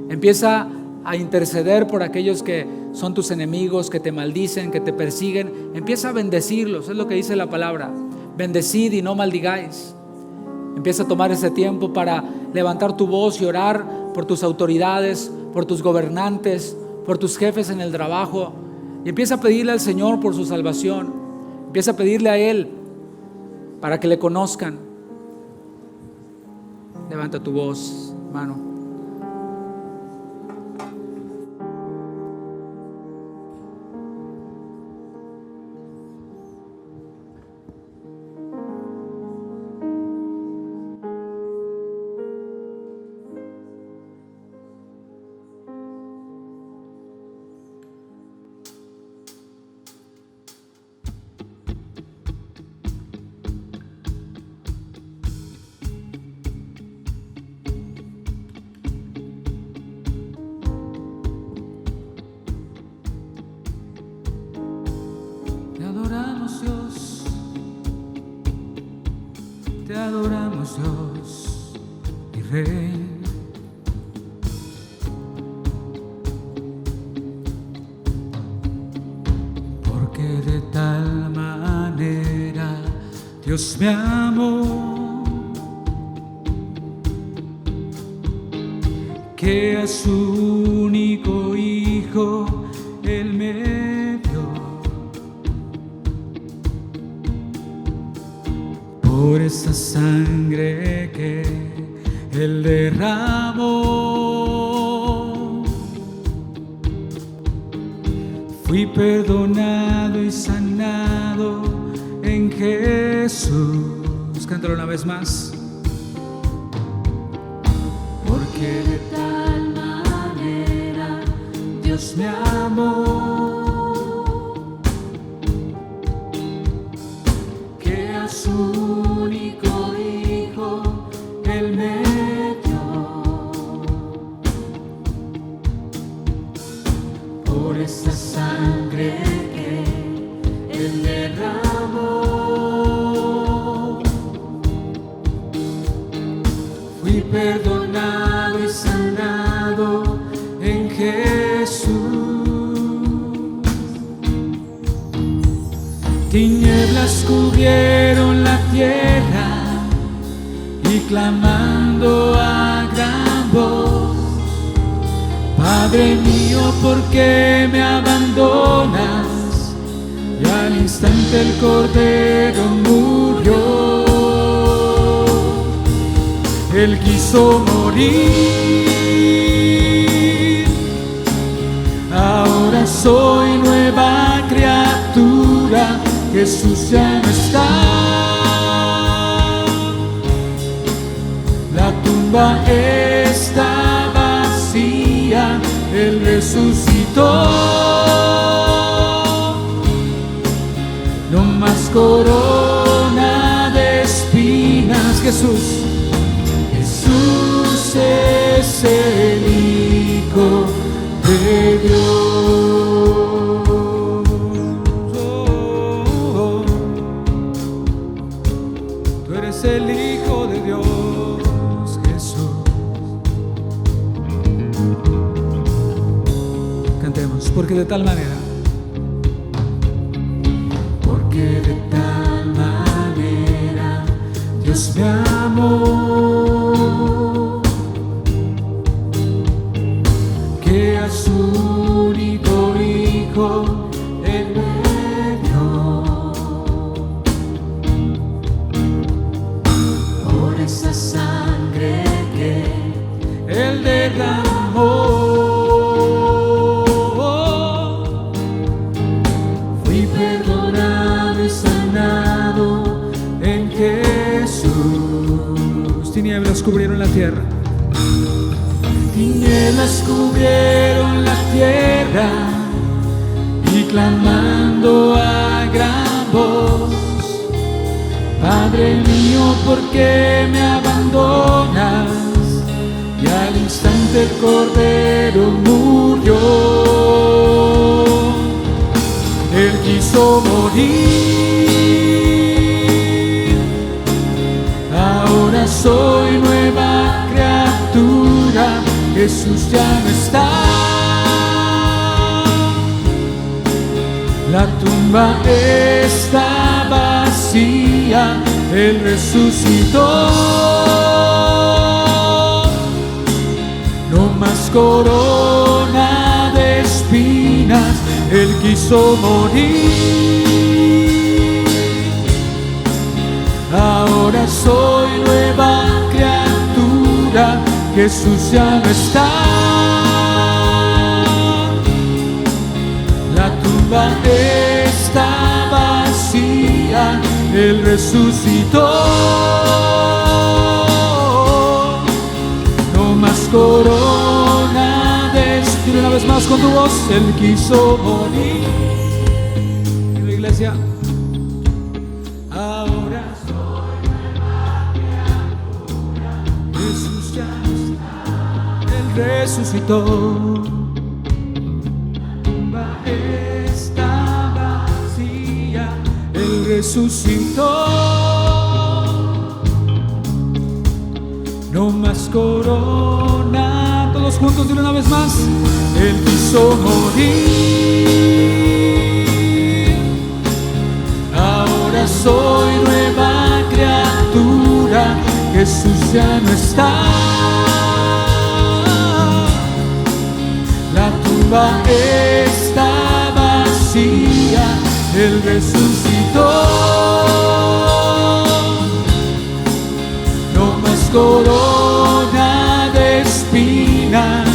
Empieza a interceder por aquellos que son tus enemigos, que te maldicen, que te persiguen. Empieza a bendecirlos, es lo que dice la palabra: bendecid y no maldigáis. Empieza a tomar ese tiempo para levantar tu voz y orar por tus autoridades, por tus gobernantes, por tus jefes en el trabajo, y empieza a pedirle al Señor por su salvación. Empieza a pedirle a Él para que le conozcan. Levanta tu voz, hermano. Te adoramos, Dios y Rey. Porque de tal manera Dios me amó, que a su único Hijo Él me dio. Por esa sangre que Él derramó, fui perdonado y sanado en Jesús. Cántalo una vez más. Porque de tal manera Dios me amó, que a su único Hijo Él me dio. Por esa sangre que Él derramó, fui perdonado y sanado en Jesús. Tinieblas cubrieron la tierra, clamando a gran voz: Padre mío, ¿por qué me abandonas? Y al instante el Cordero murió. Él quiso morir. Ahora soy nueva criatura. Jesús ya no está. La tumba está vacía. Él resucitó. No más corona de espinas. Jesús es el Hijo de Dios. Tú eres el Hijo de Dios, Jesús. Cantemos: porque de tal manera. Porque de tal manera Dios me amó, que a su único Hijo Él me dio. Por esa sangre que Él derramó, fui perdonado y sanado en Jesús. Tinieblas cubrieron la tierra. Tinieblas cubrieron la tierra, y clamando a gran voz: Padre mío, ¿por qué me abandonas? Y al instante el Cordero murió. Él quiso morir. Ahora soy nueva criatura. Jesús ya no está. La tumba está vacía. Él resucitó. No más corona de espinas. Él quiso morir. Ahora soy nueva criatura. Jesús ya no está. La tumba está vacía. Él resucitó. No más corona de espinas. Una vez más con tu voz: Él quiso morir. En la iglesia: ahora soy nueva criatura. Jesús ya no está. Él resucitó. La tumba está vacía. Él resucitó. No más corona. Todos juntos, dile una vez más: Él quiso morir. Ahora soy nueva criatura. Jesús ya no está. La tumba está vacía. Él resucitó. No más corona de espinas.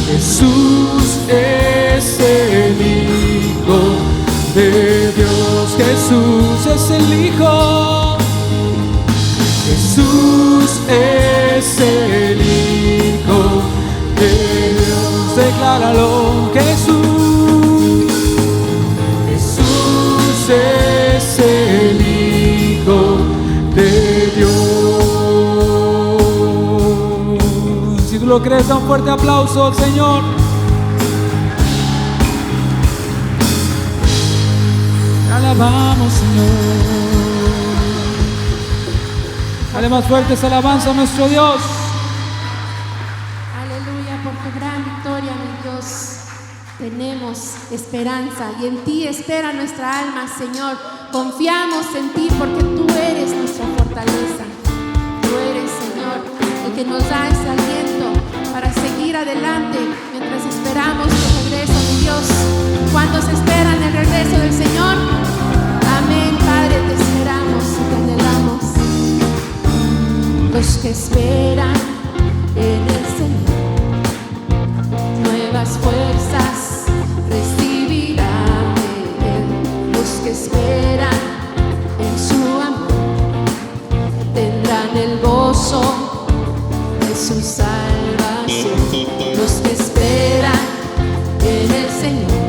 Jesús es el Hijo de Dios. Jesús es el Hijo. Jesús es el Hijo de Dios. Decláralo: Jesús. Jesús es el Hijo de Dios. Si tú lo crees, da un fuerte aplauso al Señor. Te alabamos, Señor. Dale más fuertes alabanza a nuestro Dios. Aleluya, por tu gran victoria, mi Dios. Tenemos esperanza y en ti espera nuestra alma, Señor. Confiamos en ti porque tú eres nuestra fortaleza. que nos da ese aliento para seguir adelante mientras esperamos el regreso de Dios. ¿Cuántos esperan el regreso del Señor? Amén, Padre, te esperamos y te anhelamos. Los que esperan en el Señor, nuevas fuerzas recibirán de Él. Los que esperan en su amor tendrán el gozo de su salvación. Los que esperan en el Señor,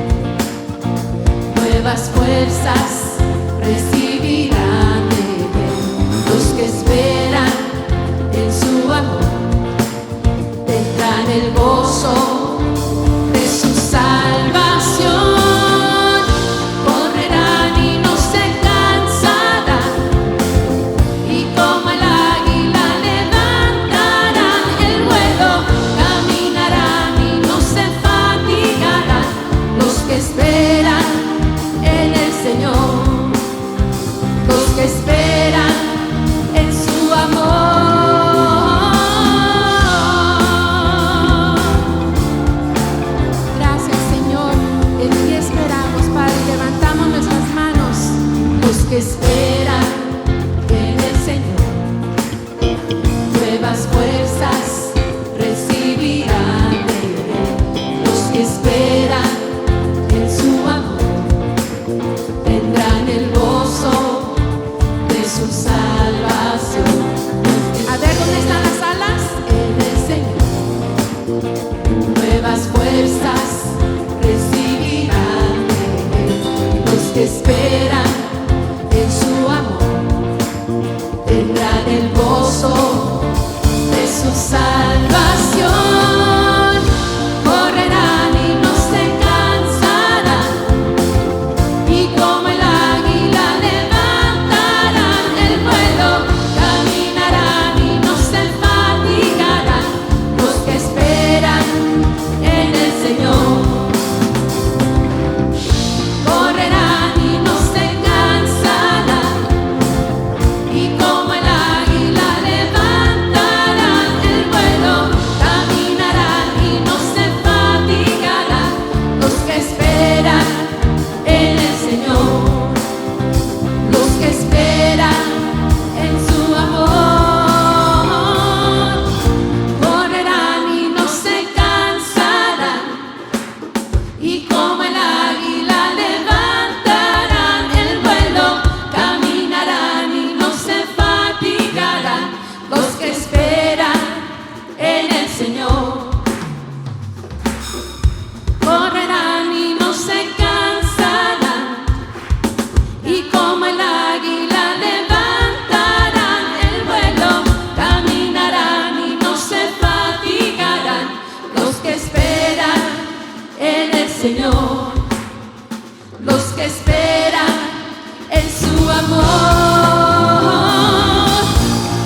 nuevas fuerzas recibirán de Él. Los que esperan en su amor tendrán el gozo de su salvación. Correrán y no se cansarán, y como el águila levantarán el vuelo, caminarán y no se fatigarán. Los que esperan en el Señor, los que esperan en su amor. Gracias, Señor, en ti esperamos, Padre. Levantamos nuestras manos. Los que esperan en el Señor, nuevas fuerzas recibirán de Él. Los que esperan en su amor tendrán el gozo de su salvación. A ver, ¿dónde están las alas? En el Señor, nuevas fuerzas recibirán de Él. Los que esperan en su amor tendrán el gozo de su salvación. Correrán y no se cansarán, y como el águila levantarán el vuelo, caminarán y no se fatigarán. Los que esperan en el Señor, correrán y no se cansarán, y como el águila levantarán el vuelo, caminarán y no se fatigarán. Los que esperan en el Señor, los que esperan en su amor, correrán y no se cansarán, y como el águila levantarán el vuelo, caminarán y no se fatigarán. Los que esperan en el Señor, correrán y no se cansarán, y como el águila levantarán el vuelo, caminarán y no se fatigarán. Los que esperan en el Señor, los que esperan en su amor,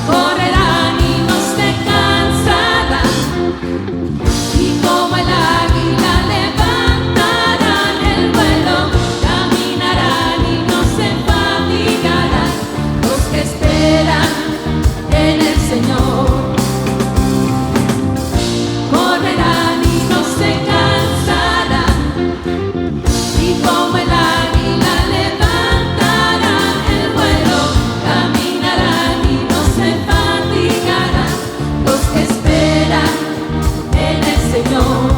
correrán y no se cansarán, y como el águila levantarán el vuelo, caminarán y no se fatigarán. Los que esperan en el Señor, correrán y no se cansarán, y como el águila levantarán el vuelo, caminarán y no se fatigarán. Los que esperan en el Señor,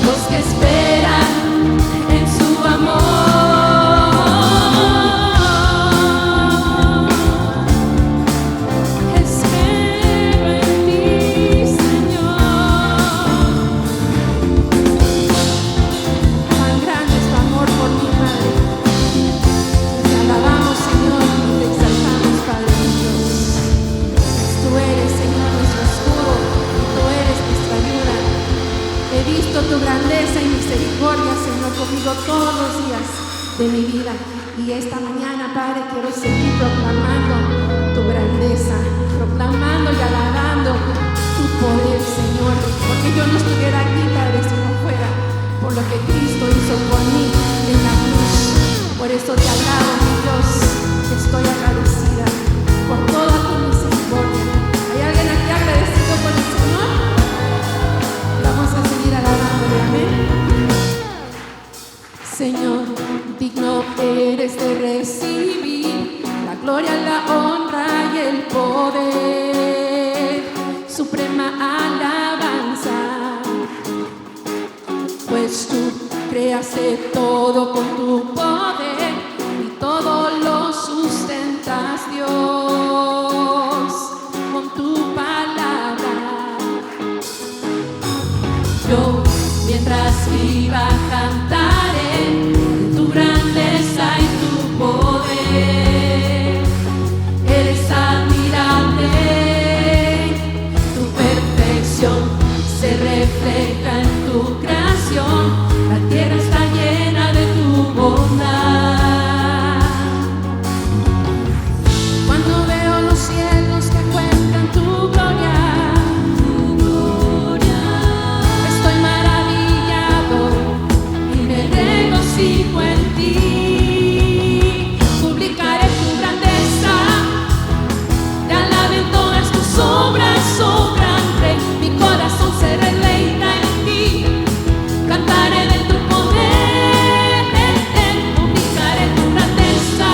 los que esperan en su amor. Espero en ti, Señor. Cuán grande es tu amor por mí, Padre. Te alabamos, Señor, y te exaltamos, Padre Dios. Tú eres, Señor, nuestro escudo, y tú eres nuestra ayuda. He visto tu grandeza y misericordia, Señor, conmigo todos los días de mi vida. Y esta mañana, Padre, quiero seguir proclamando tu grandeza, proclamando y alabando tu poder, Señor, porque yo no estuviera aquí, Padre, si no fuera por lo que Cristo hizo por mí en la cruz. Por eso te alabo, mi Dios, estoy agradecida por toda tu misericordia. ¿Hay alguien aquí agradecido? gloria, la honra y el poder, suprema alabanza, pues tú creaste todo con tu poder y todo lo sustentas, Dios, con tu palabra. Yo, mientras viva, cantaré tu grandeza y tu poder. Eres admirable, tu perfección se refleja en tu creación. La tierra está llena de tu bondad. Cuando veo los cielos que cuentan tu gloria, estoy maravillado y me regocijo en ti. Publicaré tu grandeza, te alaben todas tus obras, oh gran Rey. Mi corazón se deleita en ti, cantaré de tu poder. Publicaré tu grandeza,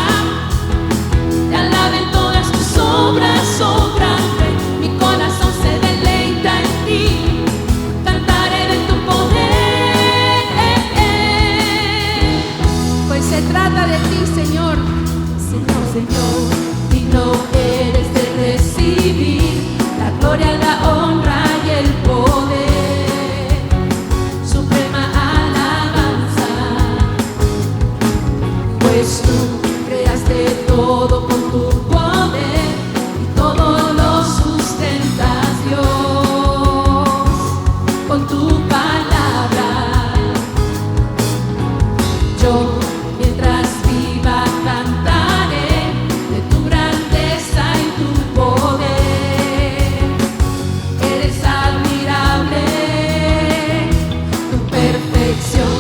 te alaben todas tus obras, oh gran Rey. Mi corazón se deleita en ti, cantaré de tu poder. Pues se trata de ti, Señor, Señor, Señor. Digno eres de recibir la gloria, la honra y el poder, suprema alabanza, pues tú creaste todo con tu poder y todo lo sustentas, Dios, con tu palabra. Yo, mientras viva, cantaré de tu grandeza y tu poder. Eres admirable, tu perfección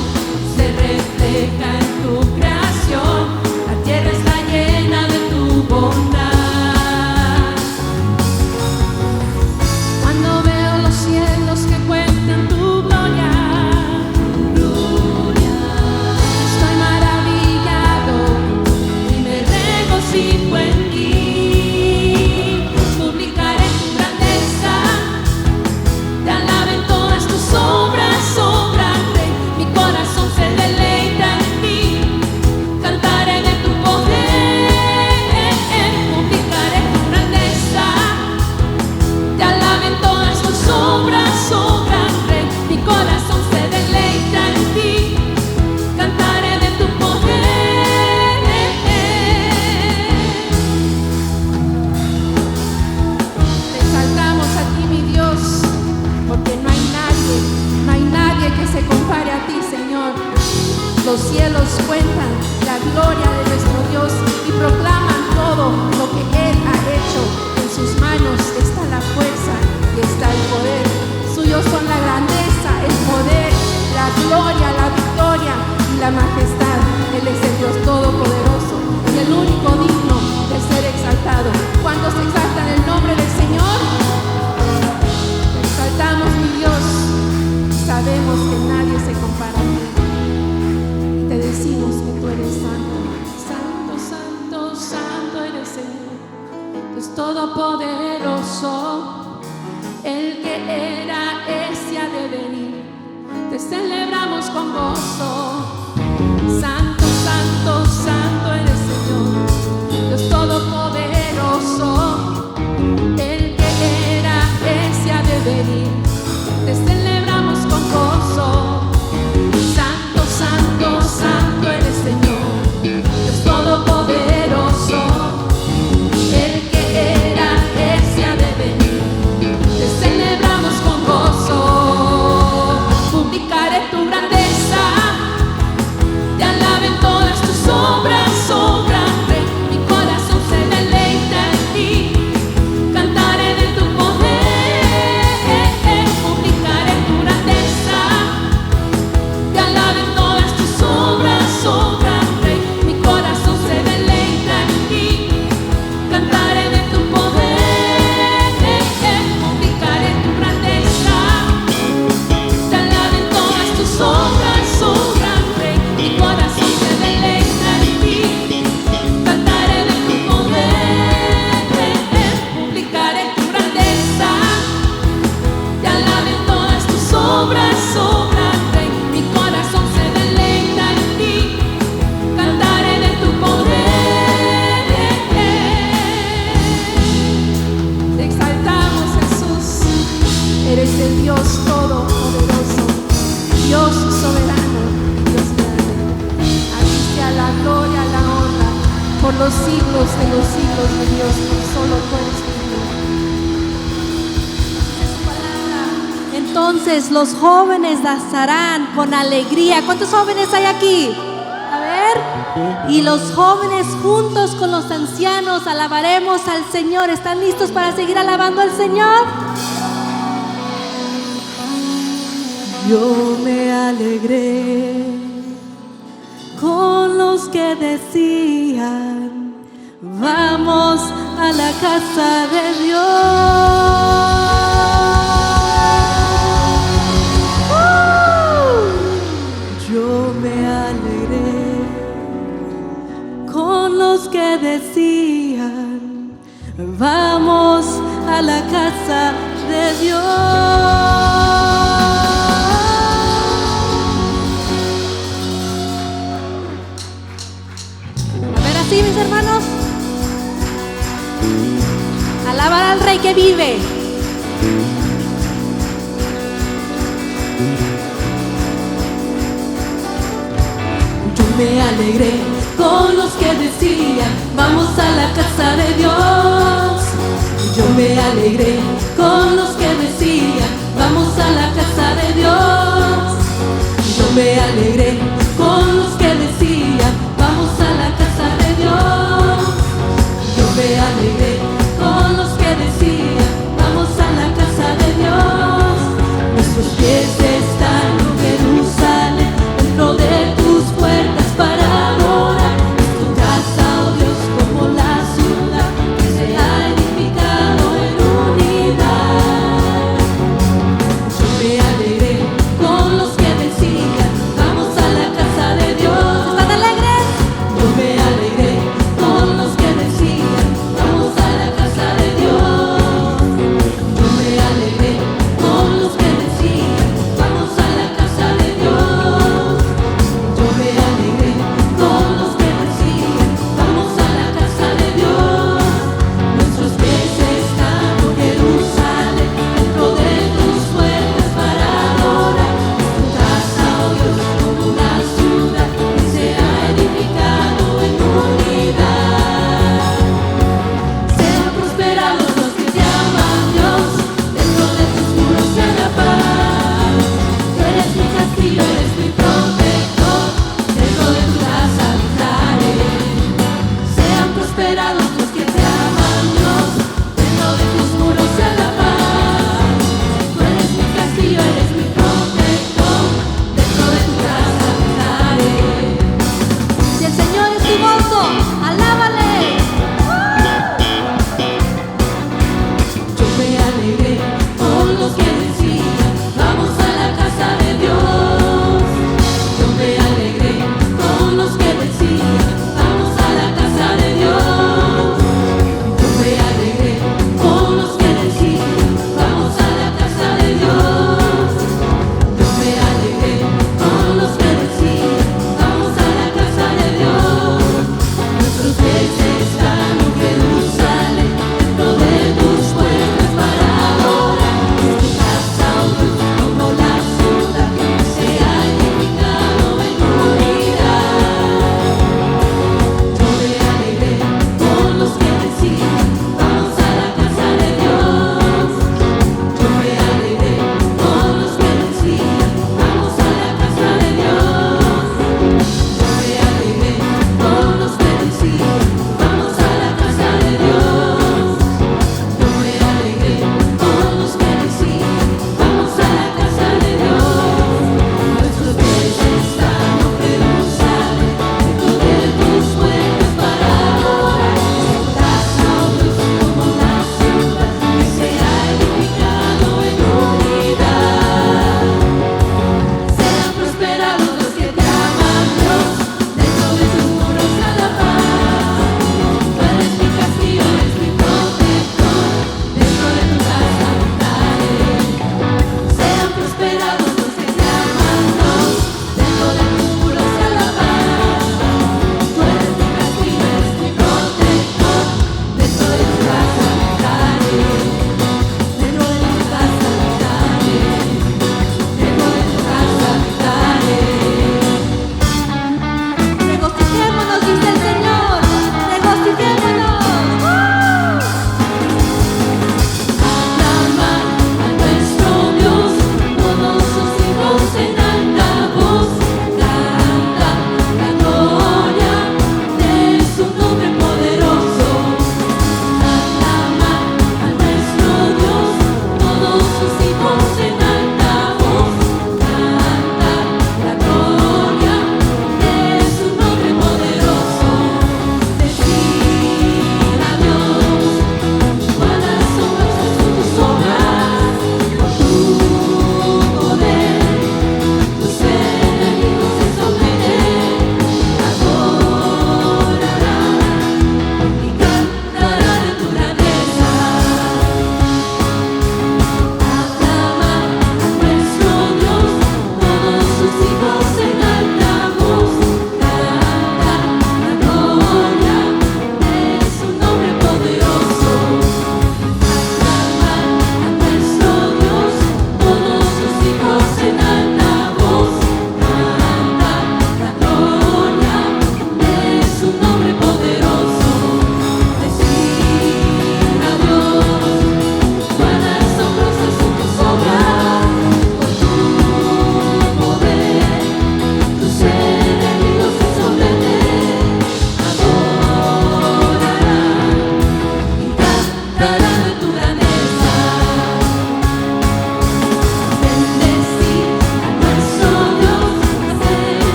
se refleja en tu creación. La tierra está llena de tu bondad. Cuando veo los cielos que cuentan tu gloria, estoy maravillado y me regocijo en ti. Publicaré tu grandeza, te alaben todas tus obras, oh gran Rey. Mi corazón se deleita en ti, cantaré de tu poder. Publicaré tu grandeza, te alaben todas tus obras, oh gran Rey. Mi corazón se deleita en ti, cantaré de tu poder. Te exaltamos a ti, mi Dios, porque no hay nadie que se compare a ti, Señor. Los cielos cuentan la gloria de nuestro Dios y proclaman todo lo que Él ha hecho. En sus manos está la fuerza y está el poder. Suyos son la grandeza, el poder, la gloria, la victoria y la majestad. Él es el Dios todopoderoso y el único digno de ser exaltado. Cuando se exalta en el nombre del Señor, te exaltamos, mi Dios, y sabemos que nadie se compara a ti. Y te decimos que tú eres santo, santo, santo, santo eres, Señor. Dios todopoderoso, el que era, es y ha de venir. Te celebramos con gozo. Santo, santo, santo eres, Señor. Dios todopoderoso, el que era, es y ha de venir. Te celebramos con gozo. Santo, santo, santo eres, Señor. Dios todopoderoso, el que era, es y ha de venir. Te celebramos con gozo. Publicaré tu grandeza, te alaben eres el Dios todopoderoso, Dios soberano, Dios grande. A ti sea la gloria, la honra, por los siglos de los siglos de Dios, por solo tú eres digno. Entonces los jóvenes danzarán con alegría. ¿Cuántos jóvenes hay aquí? A ver. Y los jóvenes juntos con los ancianos alabaremos al Señor. ¿Están listos para seguir alabando al Señor? Yo me alegré con los que decían: vamos a la casa de Dios. Yo me alegré con los que decían: vamos a la casa de Dios. A ver, así, mis hermanos. Alabar al Rey que vive. Yo me alegré con los que decían: vamos a la casa de Dios. Yo me alegré con los que decían: vamos a la casa de Dios. Yo me alegré